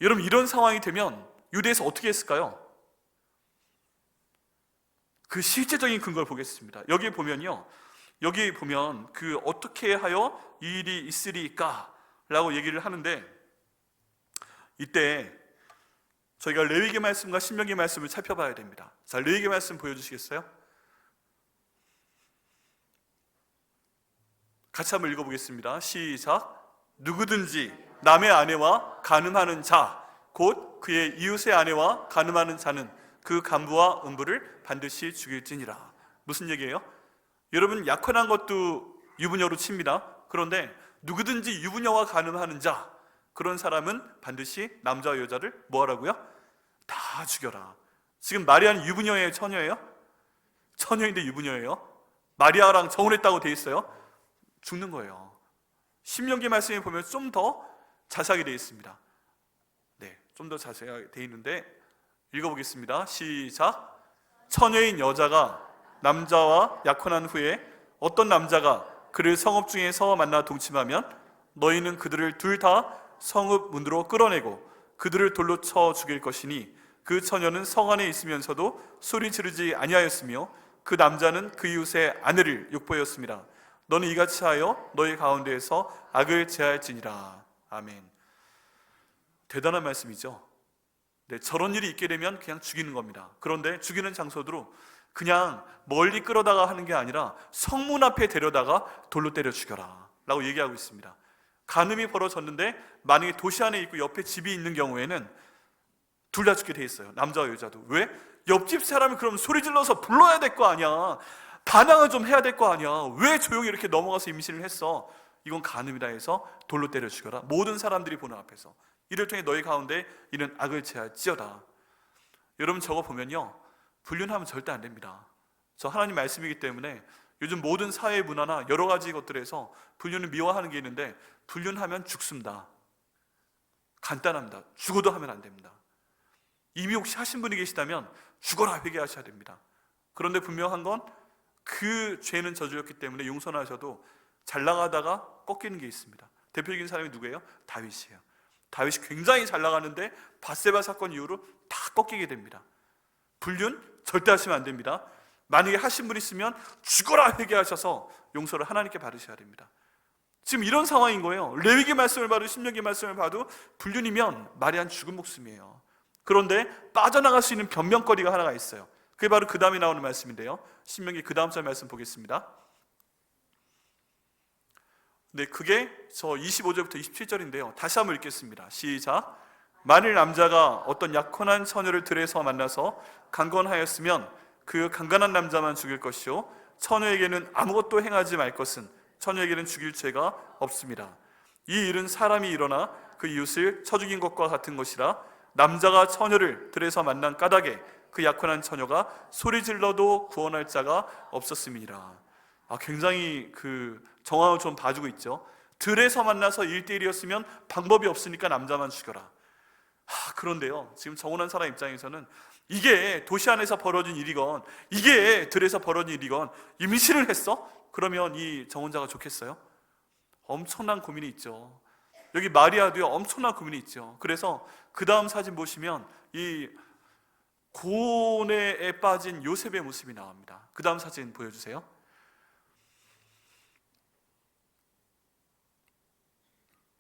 여러분, 이런 상황이 되면 유대에서 어떻게 했을까요? 그 실제적인 근거를 보겠습니다. 여기 보면요, 여기 보면 그 어떻게 하여 이 일이 있으리까? 라고 얘기를 하는데 이때 저희가 레위기 말씀과 신명기 말씀을 살펴봐야 됩니다. 자, 레위기 말씀 보여주시겠어요? 같이 한번 읽어보겠습니다. 시작. 누구든지 남의 아내와 간음하는 자, 곧 그의 이웃의 아내와 간음하는 자는 그 간부와 음부를 반드시 죽일지니라. 무슨 얘기예요? 여러분, 약혼한 것도 유부녀로 칩니다. 그런데 누구든지 유부녀와 간음하는 자, 그런 사람은 반드시 남자와 여자를 뭐 하라고요? 다 죽여라. 지금 마리아는 유부녀예요, 처녀예요? 처녀인데 유부녀예요? 마리아랑 정혼했다고 돼 있어요? 죽는 거예요. 신명기 말씀에 보면 좀 더 자세하게 돼 있습니다. 네, 좀 더 자세하게 돼 있는데 읽어보겠습니다. 시작. 처녀인 여자가 남자와 약혼한 후에 어떤 남자가 그를 성읍 중에서 만나 동침하면 너희는 그들을 둘 다 성읍 문으로 끌어내고 그들을 돌로 쳐 죽일 것이니 그 처녀는 성 안에 있으면서도 소리 지르지 아니하였으며 그 남자는 그 이웃의 아내를 욕보였습니다. 너는 이같이 하여 너희 가운데에서 악을 제할지니라. 아멘. 대단한 말씀이죠. 네, 저런 일이 있게 되면 그냥 죽이는 겁니다. 그런데 죽이는 장소도 그냥 멀리 끌어다가 하는 게 아니라 성문 앞에 데려다가 돌로 때려 죽여라 라고 얘기하고 있습니다. 간음이 벌어졌는데 만약에 도시 안에 있고 옆에 집이 있는 경우에는 둘 다 죽게 돼 있어요. 남자와 여자도. 왜? 옆집 사람이 그럼 소리 질러서 불러야 될 거 아니야. 반항을 좀 해야 될 거 아니야. 왜 조용히 이렇게 넘어가서 임신을 했어? 이건 간음이다 해서 돌로 때려 죽여라. 모든 사람들이 보는 앞에서. 이를 통해 너희 가운데 이는 악을 제할지어다. 여러분, 저거 보면요, 불륜하면 절대 안 됩니다. 저 하나님 말씀이기 때문에 요즘 모든 사회 문화나 여러 가지 것들에서 불륜을 미워하는 게 있는데 불륜하면 죽습니다. 간단합니다. 죽어도 하면 안 됩니다. 이미 혹시 하신 분이 계시다면 죽어라 회개하셔야 됩니다. 그런데 분명한 건 그 죄는 저질렀기 때문에 용서하셔도 잘 나가다가 꺾이는 게 있습니다. 대표적인 사람이 누구예요? 다윗이에요. 다윗이 굉장히 잘 나가는데 밧세바 사건 이후로 다 꺾이게 됩니다. 불륜 절대 하시면 안 됩니다. 만약에 하신 분 있으면 죽어라 회개하셔서 용서를 하나님께 받으셔야 됩니다. 지금 이런 상황인 거예요. 레위기 말씀을 봐도 신명기 말씀을 봐도 불륜이면 마리아는 죽은 목숨이에요. 그런데 빠져나갈 수 있는 변명거리가 하나가 있어요. 그게 바로 그 다음에 나오는 말씀인데요, 신명기 그 다음 절 말씀 보겠습니다. 네, 그게 저 25절부터 27절인데요 다시 한번 읽겠습니다. 시작. 만일 남자가 어떤 약혼한 처녀를 들에서 만나서 강건하였으면 그 강건한 남자만 죽일 것이요 처녀에게는 아무것도 행하지 말 것은 처녀에게는 죽일 죄가 없습니다. 이 일은 사람이 일어나 그 이웃을 쳐 죽인 것과 같은 것이라 남자가 처녀를 들에서 만난 까닭에 그 약혼한 처녀가 소리 질러도 구원할 자가 없었음이니라. 굉장히 그 정황을 좀 봐주고 있죠. 들에서 만나서 1대1이었으면 방법이 없으니까 남자만 죽여라. 그런데요, 지금 정혼한 사람 입장에서는 이게 도시 안에서 벌어진 일이건 이게 들에서 벌어진 일이건 임신을 했어? 그러면 이 정혼자가 좋겠어요? 엄청난 고민이 있죠. 여기 마리아도요, 엄청난 고민이 있죠. 그래서 그 다음 사진 보시면 이 고뇌에 빠진 요셉의 모습이 나옵니다. 그 다음 사진 보여주세요.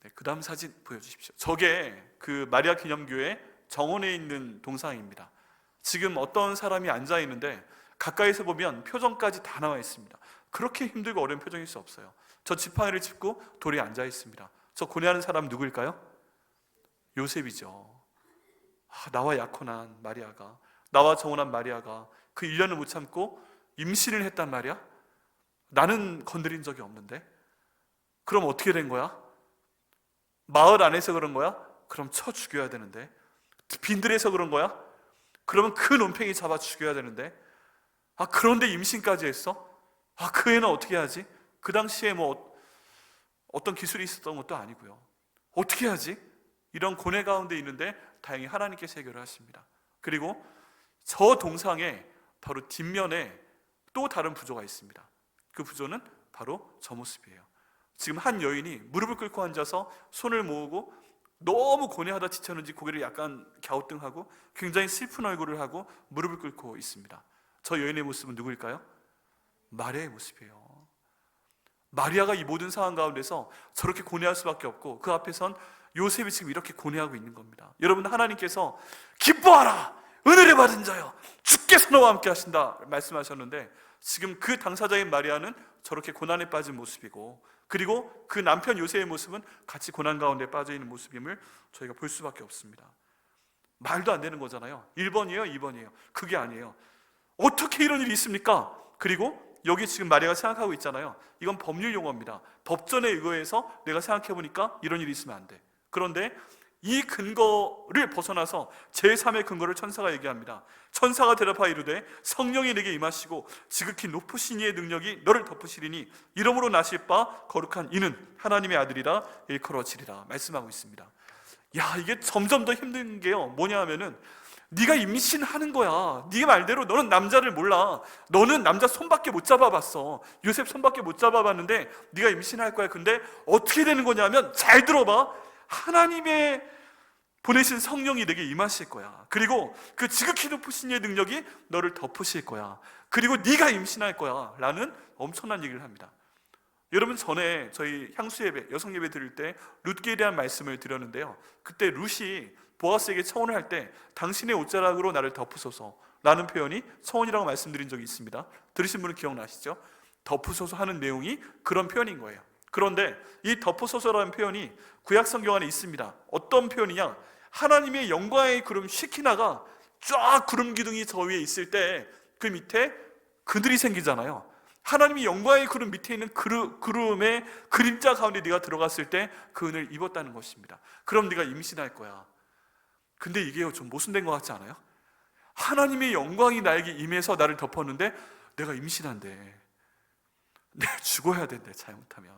네, 그 다음 사진 보여주십시오. 저게 그 마리아 기념교회 정원에 있는 동상입니다. 지금 어떤 사람이 앉아 있는데 가까이서 보면 표정까지 다 나와 있습니다. 그렇게 힘들고 어려운 표정일 수 없어요. 저 지팡이를 짚고 돌에 앉아 있습니다. 저 고뇌하는 사람 누구일까요? 요셉이죠. 나와 약혼한 마리아가, 나와 정혼한 마리아가 그 1년을 못 참고 임신을 했단 말이야? 나는 건드린 적이 없는데? 그럼 어떻게 된 거야? 마을 안에서 그런 거야? 그럼 쳐 죽여야 되는데. 빈들에서 그런 거야? 그러면 그 논팽이 잡아 죽여야 되는데. 그런데 임신까지 했어? 그 애는 어떻게 하지? 그 당시에 뭐 어떤 기술이 있었던 것도 아니고요. 어떻게 하지? 이런 고뇌 가운데 있는데 다행히 하나님께서 해결을 하십니다. 그리고 저 동상에 바로 뒷면에 또 다른 부조가 있습니다. 그 부조는 바로 저 모습이에요. 지금 한 여인이 무릎을 꿇고 앉아서 손을 모으고 너무 고뇌하다 지쳤는지 고개를 약간 갸우뚱하고 굉장히 슬픈 얼굴을 하고 무릎을 꿇고 있습니다. 저 여인의 모습은 누구일까요? 마리아의 모습이에요. 마리아가 이 모든 상황 가운데서 저렇게 고뇌할 수밖에 없고 그 앞에선 요셉이 지금 이렇게 고뇌하고 있는 겁니다. 여러분, 하나님께서 기뻐하라 은혜를 받은 자여 주께서 너와 함께 하신다 말씀하셨는데 지금 그 당사자인 마리아는 저렇게 고난에 빠진 모습이고 그리고 그 남편 요셉의 모습은 같이 고난 가운데 빠져있는 모습임을 저희가 볼 수밖에 없습니다. 말도 안 되는 거잖아요. 1번이에요 2번이에요 그게 아니에요. 어떻게 이런 일이 있습니까? 그리고 여기 지금 마리아가 생각하고 있잖아요. 이건 법률 용어입니다. 법전에 의거해서 내가 생각해보니까 이런 일이 있으면 안 돼. 그런데 이 근거를 벗어나서 제3의 근거를 천사가 얘기합니다. 천사가 대답하여 이르되 성령이 내게 임하시고 지극히 높으신 이의 능력이 너를 덮으시리니 이러므로 나실 바 거룩한 이는 하나님의 아들이라 일컬어지리라 말씀하고 있습니다. 이게 점점 더 힘든 게요, 뭐냐 하면은 네가 임신하는 거야. 네 말대로 너는 남자를 몰라. 너는 남자 손밖에 못 잡아봤어. 요셉 손밖에 못 잡아봤는데 네가 임신할 거야. 근데 어떻게 되는 거냐면 잘 들어봐. 하나님의 보내신 성령이 내게 임하실 거야. 그리고 그 지극히 높으신 이의 능력이 너를 덮으실 거야. 그리고 네가 임신할 거야 라는 엄청난 얘기를 합니다. 여러분, 전에 저희 향수예배, 여성예배 드릴 때 룻기에 대한 말씀을 드렸는데요, 그때 룻이 보아스에게 청혼을 할 때 당신의 옷자락으로 나를 덮으소서 라는 표현이 청혼이라고 말씀드린 적이 있습니다. 들으신 분은 기억나시죠? 덮으소서 하는 내용이 그런 표현인 거예요. 그런데 이 덮으소서라는 표현이 구약 성경 안에 있습니다. 어떤 표현이냐? 하나님의 영광의 구름 시키나가 쫙 구름 기둥이 저 위에 있을 때 그 밑에 그늘이 생기잖아요. 하나님이 영광의 구름 밑에 있는 구름의 그림자 가운데 네가 들어갔을 때 그 은혜를 입었다는 것입니다. 그럼 네가 임신할 거야. 근데 이게 좀 모순된 것 같지 않아요? 하나님의 영광이 나에게 임해서 나를 덮었는데 내가 임신한대. 내가 죽어야 된대, 잘못하면.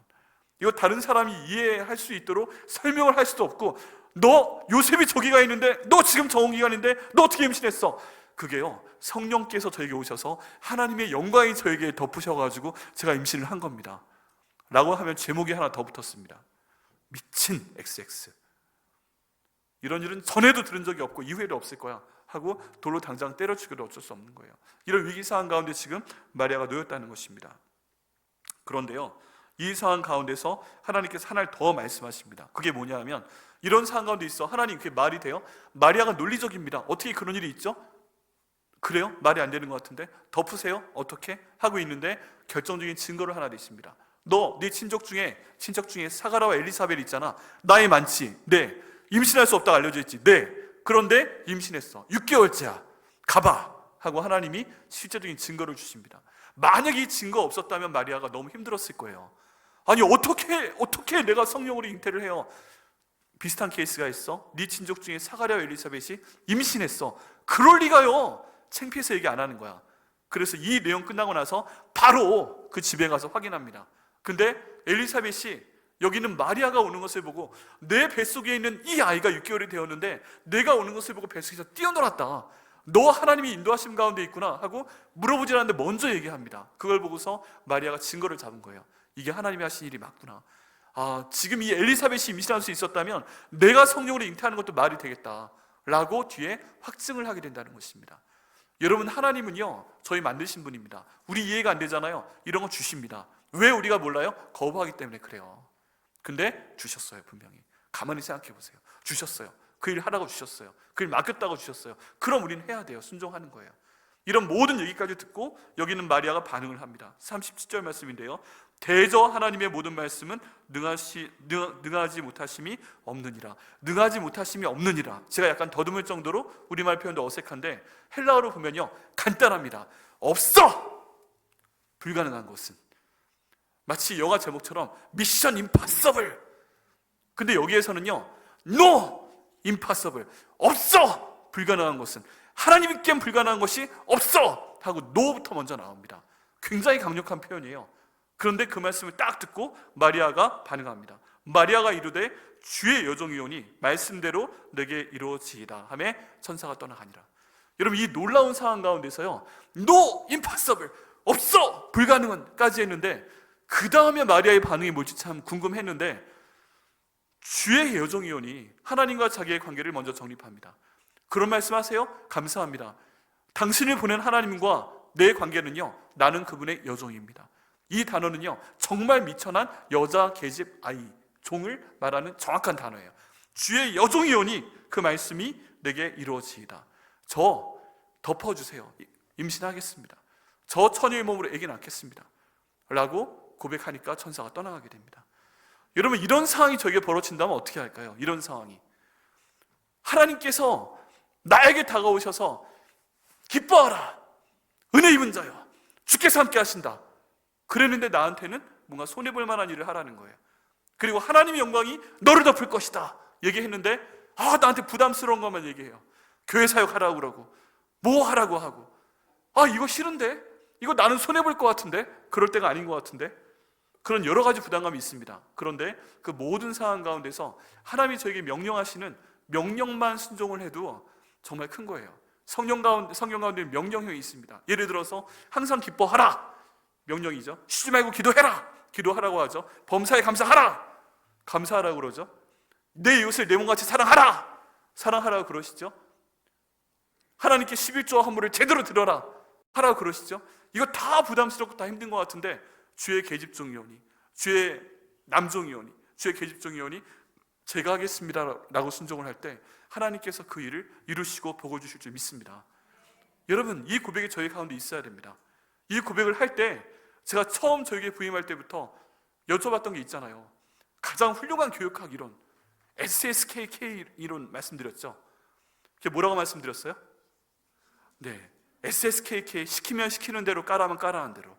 이거 다른 사람이 이해할 수 있도록 설명을 할 수도 없고, 너 요셉이 저기가 있는데 너 지금 정혼기간인데 너 어떻게 임신했어? 그게요, 성령께서 저에게 오셔서 하나님의 영광이 저에게 덮으셔가지고 제가 임신을 한 겁니다 라고 하면 제목이 하나 더 붙었습니다. 미친 XX. 이런 일은 전에도 들은 적이 없고 이후에도 없을 거야 하고 돌로 당장 때려 죽여도 어쩔 수 없는 거예요. 이런 위기 상황 가운데 지금 마리아가 놓였다는 것입니다. 그런데요, 이 상황 가운데서 하나님께서 하나를 더 말씀하십니다. 그게 뭐냐 하면, 이런 상황 가운데 있어 하나님, 그게 말이 돼요? 마리아가 논리적입니다. 어떻게 그런 일이 있죠? 그래요? 말이 안 되는 것 같은데 덮으세요? 어떻게? 하고 있는데 결정적인 증거를 하나 내십니다. 너 네 친척 중에 사가라와 엘리사벳 있잖아. 나이 많지? 네. 임신할 수 없다고 알려져 있지? 네. 그런데 임신했어. 6개월째야. 가봐 하고 하나님이 실제적인 증거를 주십니다. 만약에 이 증거 없었다면 마리아가 너무 힘들었을 거예요. 아니 어떻게 내가 성령으로 잉태를 해요? 비슷한 케이스가 있어. 네 친족 중에 사가랴와 엘리사벳이 임신했어. 그럴 리가요. 창피해서 얘기 안 하는 거야. 그래서 이 내용 끝나고 나서 바로 그 집에 가서 확인합니다. 근데 엘리사벳이 여기는 마리아가 오는 것을 보고, 내 뱃속에 있는 이 아이가 6개월이 되었는데 내가 오는 것을 보고 뱃속에서 뛰어놀았다. 너 하나님이 인도하심 가운데 있구나 하고 물어보지 않았는데 먼저 얘기합니다. 그걸 보고서 마리아가 증거를 잡은 거예요. 이게 하나님이 하신 일이 맞구나. 지금 이 엘리사벳이 임신할 수 있었다면 내가 성령으로 잉태하는 것도 말이 되겠다 라고 뒤에 확증을 하게 된다는 것입니다. 여러분, 하나님은요 저희 만드신 분입니다. 우리 이해가 안 되잖아요. 이런 거 주십니다. 왜 우리가 몰라요? 거부하기 때문에 그래요. 근데 주셨어요. 분명히 가만히 생각해 보세요. 주셨어요. 그 일 하라고 주셨어요. 그 일 맡겼다고 주셨어요. 그럼 우리는 해야 돼요. 순종하는 거예요. 이런 모든 얘기까지 듣고 여기는 마리아가 반응을 합니다. 37절 말씀인데요, 대저 하나님의 모든 말씀은 능하지 못하심이 없느니라. 능하지 못하심이 없느니라. 제가 약간 더듬을 정도로 우리말 표현도 어색한데 헬라어로 보면요 간단합니다. 없어! 불가능한 것은. 마치 영화 제목처럼 미션 임파서블. 근데 여기에서는요 No 임파서블. 없어! 불가능한 것은. 하나님께 불가능한 것이 없어! 하고 no부터 먼저 나옵니다. 굉장히 강력한 표현이에요. 그런데 그 말씀을 딱 듣고 마리아가 반응합니다. 마리아가 이르되 주의 여종이오니 말씀대로 내게 이루어지이다 하며 천사가 떠나가니라. 여러분, 이 놀라운 상황 가운데서요 No impossible, 없어! 불가능은 까지 했는데 그 다음에 마리아의 반응이 뭘지 참 궁금했는데, 주의 여종이오니 하나님과 자기의 관계를 먼저 정립합니다. 그런 말씀하세요? 감사합니다. 당신을 보낸 하나님과 내 관계는요 나는 그분의 여종입니다. 이 단어는요 정말 미천한 여자 계집 아이, 종을 말하는 정확한 단어예요. 주의 여종이오니 그 말씀이 내게 이루어지이다. 저 덮어주세요. 임신하겠습니다. 저 처녀의 몸으로 아기 낳겠습니다 라고 고백하니까 천사가 떠나가게 됩니다. 여러분, 이런 상황이 저에게 벌어진다면 어떻게 할까요? 이런 상황이 하나님께서 나에게 다가오셔서 기뻐하라, 은혜 입은 자여, 주께서 함께 하신다 그랬는데 나한테는 뭔가 손해볼 만한 일을 하라는 거예요. 그리고 하나님의 영광이 너를 덮을 것이다 얘기했는데 나한테 부담스러운 것만 얘기해요. 교회 사역하라고 그러고 뭐 하라고 하고, 이거 싫은데, 이거 나는 손해볼 것 같은데, 그럴 때가 아닌 것 같은데, 그런 여러 가지 부담감이 있습니다. 그런데 그 모든 상황 가운데서 하나님이 저에게 명령하시는 명령만 순종을 해도 정말 큰 거예요. 성경 가운데 명령형이 있습니다. 예를 들어서 항상 기뻐하라, 명령이죠. 쉬지 말고 기도해라, 기도하라고 하죠. 범사에 감사하라, 감사하라고 그러죠. 내 이웃을 내 몸같이 사랑하라, 사랑하라고 그러시죠. 하나님께 11조와 헌물을 제대로 드려라 하라고 그러시죠. 이거 다 부담스럽고 다 힘든 것 같은데 주의 계집종이오니, 주의 남종이오니, 주의 계집종이오니 제가 하겠습니다 라고 순종을 할 때 하나님께서 그 일을 이루시고 복을 주실 줄 믿습니다. 여러분, 이 고백이 저희 가운데 있어야 됩니다. 이 고백을 할 때 제가 처음 저에게 부임할 때부터 여쭤봤던 게 있잖아요. 가장 훌륭한 교육학 이론, SSKK 이론 말씀드렸죠. 그게 뭐라고 말씀드렸어요? 네, SSKK, 시키면 시키는 대로, 까라면 까라는 대로.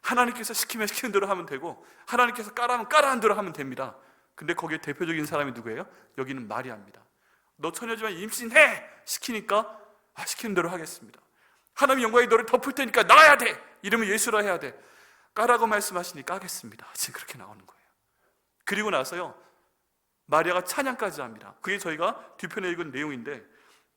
하나님께서 시키면 시키는 대로 하면 되고 하나님께서 까라면 까라는 대로 하면 됩니다. 근데 거기에 대표적인 사람이 누구예요? 여기는 마리아입니다. 너 처녀지만 임신해! 시키니까 시키는 대로 하겠습니다. 하나님 영광이 너를 덮을 테니까 나아야 돼! 이러면 예수라 해야 돼. 까라고 말씀하시니 까겠습니다. 지금 그렇게 나오는 거예요. 그리고 나서요 마리아가 찬양까지 합니다. 그게 저희가 뒤편에 읽은 내용인데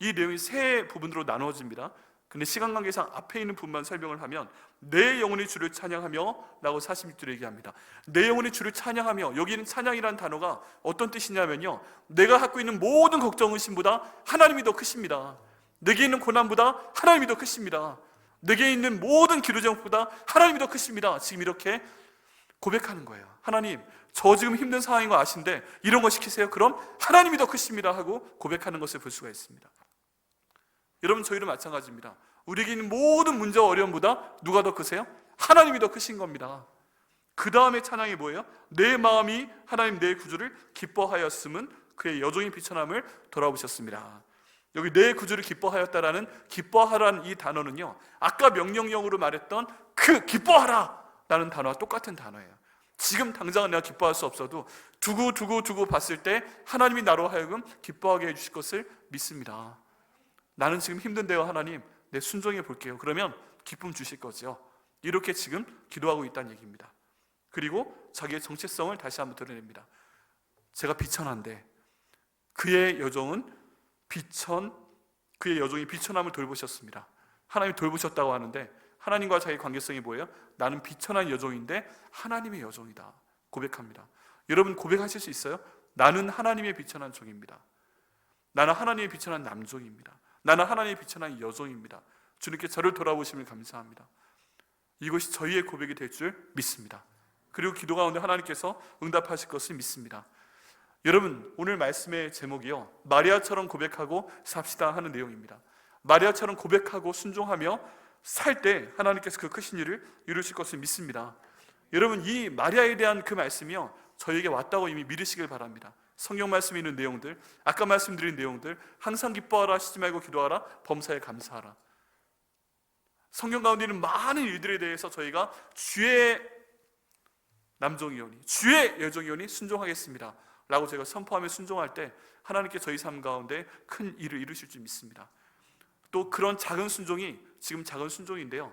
이 내용이 세 부분으로 나누어집니다. 근데 시간 관계상 앞에 있는 부분만 설명을 하면 내 영혼이 주를 찬양하며 라고 46절에 얘기합니다. 내 영혼이 주를 찬양하며, 여기는 찬양이라는 단어가 어떤 뜻이냐면요 내가 갖고 있는 모든 걱정 의심보다 하나님이 더 크십니다. 내게 있는 고난보다 하나님이 더 크십니다. 내게 있는 모든 기도제목보다 하나님이 더 크십니다. 지금 이렇게 고백하는 거예요. 하나님, 저 지금 힘든 상황인 거 아신데 이런 거 시키세요? 그럼 하나님이 더 크십니다 하고 고백하는 것을 볼 수가 있습니다. 여러분, 저희도 마찬가지입니다. 우리에게 있는 모든 문제와 어려움보다 누가 더 크세요? 하나님이 더 크신 겁니다. 그 다음에 찬양이 뭐예요? 내 마음이 하나님 내 구주를 기뻐하였음은 그의 여종이 비천함을 돌아보셨습니다. 여기 내 구주를 기뻐하였다라는 기뻐하라는 이 단어는요, 아까 명령형으로 말했던 그 기뻐하라 라는 단어와 똑같은 단어예요. 지금 당장은 내가 기뻐할 수 없어도 두고 봤을 때 하나님이 나로 하여금 기뻐하게 해주실 것을 믿습니다. 나는 지금 힘든데요, 하나님 내 순종해 볼게요. 그러면 기쁨 주실 거죠. 이렇게 지금 기도하고 있다는 얘기입니다. 그리고 자기의 정체성을 다시 한번 드러냅니다. 제가 비천한데 그의 여종이 비천함을 돌보셨습니다. 하나님이 돌보셨다고 하는데 하나님과 자기 관계성이 뭐예요? 나는 비천한 여종인데 하나님의 여종이다 고백합니다. 여러분, 고백하실 수 있어요? 나는 하나님의 비천한 종입니다. 나는 하나님의 비천한 남종입니다. 나는 하나님의 비천한 여종입니다. 주님께 저를 돌아보심을 감사합니다. 이것이 저희의 고백이 될 줄 믿습니다. 그리고 기도 가운데 하나님께서 응답하실 것을 믿습니다. 여러분, 오늘 말씀의 제목이요, 마리아처럼 고백하고 삽시다 하는 내용입니다. 마리아처럼 고백하고 순종하며 살 때 하나님께서 그 크신 일을 이루실 것을 믿습니다. 여러분, 이 마리아에 대한 그 말씀이요, 저에게 왔다고 이미 믿으시길 바랍니다. 성경 말씀에 있는 내용들, 아까 말씀드린 내용들, 항상 기뻐하라, 쉬지 말고 기도하라, 범사에 감사하라. 성경 가운데 있는 많은 일들에 대해서 저희가 주의 남종이오니, 주의 여종이오니 순종하겠습니다 라고 제가 선포하며 순종할 때 하나님께 저희 삶 가운데 큰 일을 이루실 줄 믿습니다. 또 그런 작은 순종이 지금 작은 순종인데요,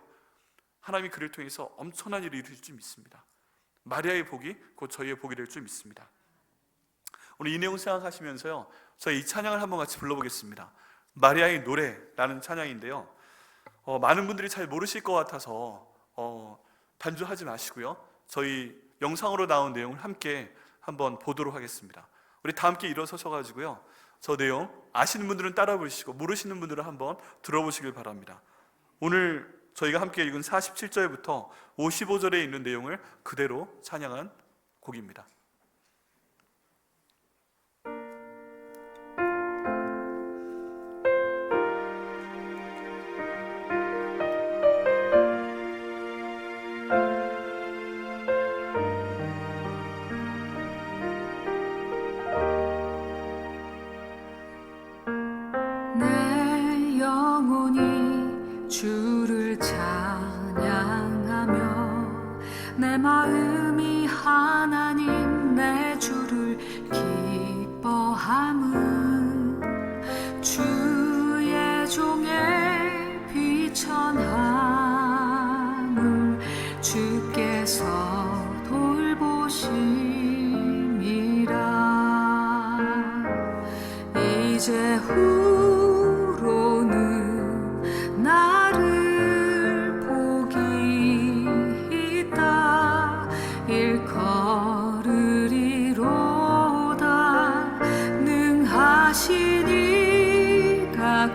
하나님이 그를 통해서 엄청난 일을 이루실 줄 믿습니다. 마리아의 복이 곧 저희의 복이 될 줄 믿습니다. 오늘 이 내용 생각하시면서요, 저희 이 찬양을 한번 같이 불러보겠습니다. 마리아의 노래라는 찬양인데요, 많은 분들이 잘 모르실 것 같아서 단조하지 마시고요, 저희 영상으로 나온 내용을 함께 한번 보도록 하겠습니다. 우리 다 함께 일어서셔 가지고요, 저 내용 아시는 분들은 따라 부르시고 모르시는 분들은 한번 들어보시길 바랍니다. 오늘 저희가 함께 읽은 47절부터 55절에 있는 내용을 그대로 찬양한 곡입니다. 내 영혼이 주를 찬양하며 내 마음이 하나님 내 주를 기뻐함은 주의 종의 비천함을 주께서 돌보심이라. 이제 후로는 나를 복이 있다 일컬으리로다. 능하시니가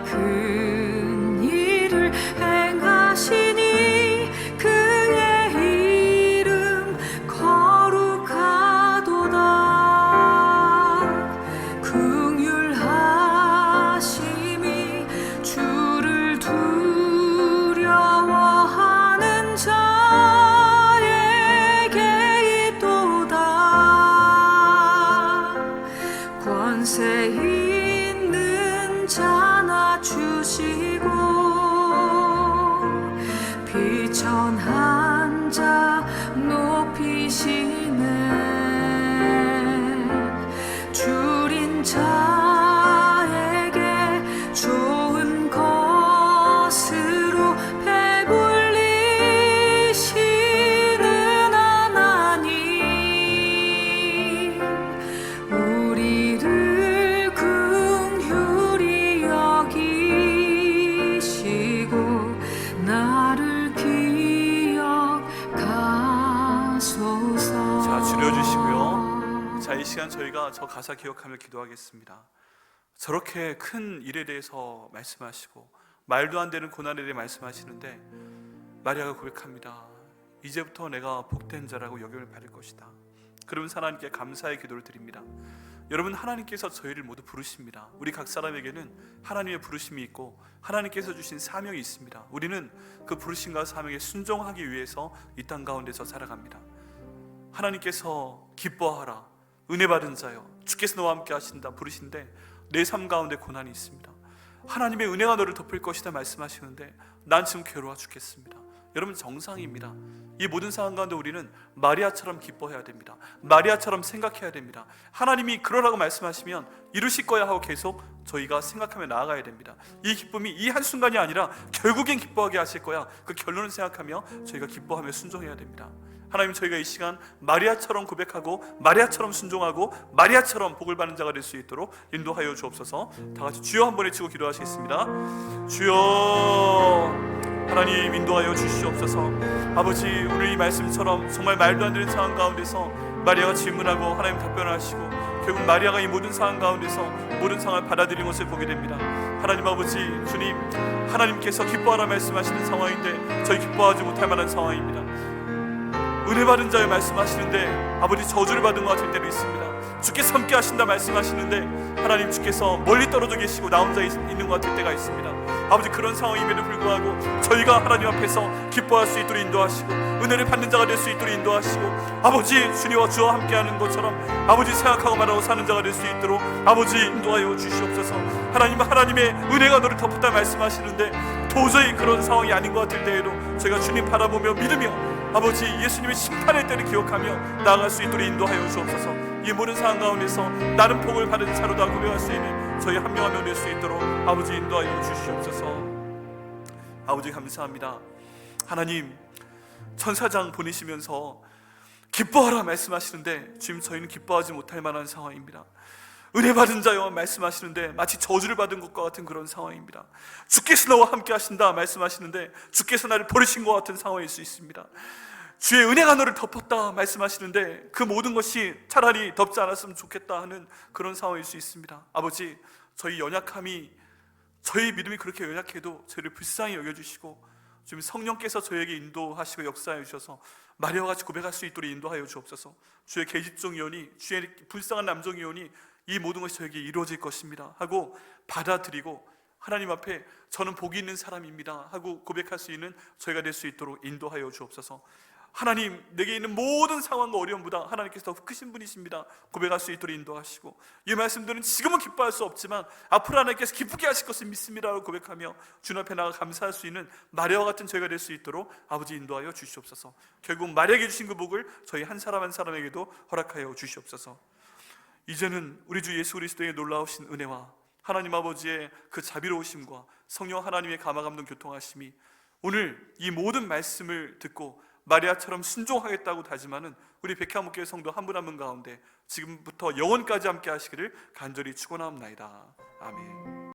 큰 일을 행하시니 그의 이름 거룩하도다. 긍휼하심이 주를 두려워하는 자에게 있도다. 권세 있는 자나 주시고 비천한 자 높이시네. 줄인 자에게 좋은 것으로 배불리시는 하나님, 우리를 긍휼히 여기시고 나를 기억하소서. 자, 줄여주시고요. 자, 이 시간 저희가 저 가사 기억하며 기도하겠습니다. 저렇게 큰 일에 대해서 말씀하시고 말도 안 되는 고난에 대해 말씀하시는데 마리아가 고백합니다. 이제부터 내가 복된 자라고 여김을 받을 것이다. 그러면서 하나님께 감사의 기도를 드립니다. 여러분, 하나님께서 저희를 모두 부르십니다. 우리 각 사람에게는 하나님의 부르심이 있고 하나님께서 주신 사명이 있습니다. 우리는 그 부르심과 사명에 순종하기 위해서 이 땅 가운데서 살아갑니다. 하나님께서 기뻐하라, 은혜 받은 자여, 주께서 너와 함께 하신다 부르신데 내 삶 가운데 고난이 있습니다. 하나님의 은혜가 너를 덮을 것이다 말씀하시는데 난 지금 괴로워 죽겠습니다. 여러분, 정상입니다. 이 모든 상황 가운데 우리는 마리아처럼 기뻐해야 됩니다. 마리아처럼 생각해야 됩니다. 하나님이 그러라고 말씀하시면 이루실 거야 하고 계속 저희가 생각하며 나아가야 됩니다. 이 기쁨이 이 한순간이 아니라 결국엔 기뻐하게 하실 거야, 그 결론을 생각하며 저희가 기뻐하며 순종해야 됩니다. 하나님, 저희가 이 시간 마리아처럼 고백하고 마리아처럼 순종하고 마리아처럼 복을 받는 자가 될 수 있도록 인도하여 주옵소서. 다 같이 주여 한 번 외치고 기도하시겠습니다. 주여, 하나님 인도하여 주시옵소서. 아버지, 오늘 이 말씀처럼 정말 말도 안 되는 상황 가운데서 마리아가 질문하고 하나님 답변하시고 결국 마리아가 이 모든 상황 가운데서 모든 상황을 받아들인 것을 보게 됩니다. 하나님 아버지, 주님, 하나님께서 기뻐하라 말씀하시는 상황인데 저희 기뻐하지 못할 만한 상황입니다. 은혜 받은 자여 말씀하시는데 아버지 저주를 받은 것 같을 때도 있습니다. 주께서 함께 하신다 말씀하시는데 하나님, 주께서 멀리 떨어져 계시고 나 혼자 있는 것 같을 때가 있습니다. 아버지, 그런 상황임에도 불구하고 저희가 하나님 앞에서 기뻐할 수 있도록 인도하시고 은혜를 받는 자가 될 수 있도록 인도하시고 아버지, 주님과 주와 함께하는 것처럼 아버지 생각하고 말하고 사는 자가 될 수 있도록 아버지 인도하여 주시옵소서. 하나님, 하나님의 은혜가 너를 덮었다 말씀하시는데 도저히 그런 상황이 아닌 것 같을 때에도 저희가 주님 바라보며 믿으며 아버지 예수님의 심판의 때를 기억하며 나아갈 수 있도록 인도하여 주옵소서. 이 모든 상황 가운데서 나는 복을 받은 자로다 고백할 수 있는 저희 한 명 한 명 될 수 있도록 아버지 인도하여 주시옵소서. 아버지 감사합니다. 하나님, 천사장 보내시면서 기뻐하라 말씀하시는데 지금 저희는 기뻐하지 못할 만한 상황입니다. 은혜 받은 자여 말씀하시는데 마치 저주를 받은 것과 같은 그런 상황입니다. 주께서 너와 함께 하신다 말씀하시는데 주께서 나를 버리신 것 같은 상황일 수 있습니다. 주의 은혜가 너를 덮었다 말씀하시는데 그 모든 것이 차라리 덮지 않았으면 좋겠다 하는 그런 상황일 수 있습니다. 아버지, 저희 연약함이, 저희 믿음이 그렇게 연약해도 저희를 불쌍히 여겨주시고 지금 성령께서 저에게 인도하시고 역사해 주셔서 마리아와 같이 고백할 수 있도록 인도하여 주옵소서. 주의 계집종 이오니, 주의 불쌍한 남종 이오니 이 모든 것이 저에게 이루어질 것입니다 하고 받아들이고 하나님 앞에 저는 복이 있는 사람입니다 하고 고백할 수 있는 저희가 될 수 있도록 인도하여 주옵소서. 하나님, 내게 있는 모든 상황과 어려움보다 하나님께서 더 크신 분이십니다 고백할 수 있도록 인도하시고 이 말씀들은 지금은 기뻐할 수 없지만 앞으로 하나님께서 기쁘게 하실 것을 믿습니다라고 고백하며 주님 앞에 나가 감사할 수 있는 마리아와 같은 저희가 될 수 있도록 아버지 인도하여 주시옵소서. 결국 마리아에게 주신 그 복을 저희 한 사람 한 사람에게도 허락하여 주시옵소서. 이제는 우리 주 예수 그리스도의 놀라우신 은혜와 하나님 아버지의 그 자비로우심과 성령 하나님의 감화감동 교통하심이 오늘 이 모든 말씀을 듣고 마리아처럼 순종하겠다고 다짐하는 우리 백향목교회 성도 한 분 한 분 가운데 지금부터 영원까지 함께 하시기를 간절히 축원하옵나이다. 아멘.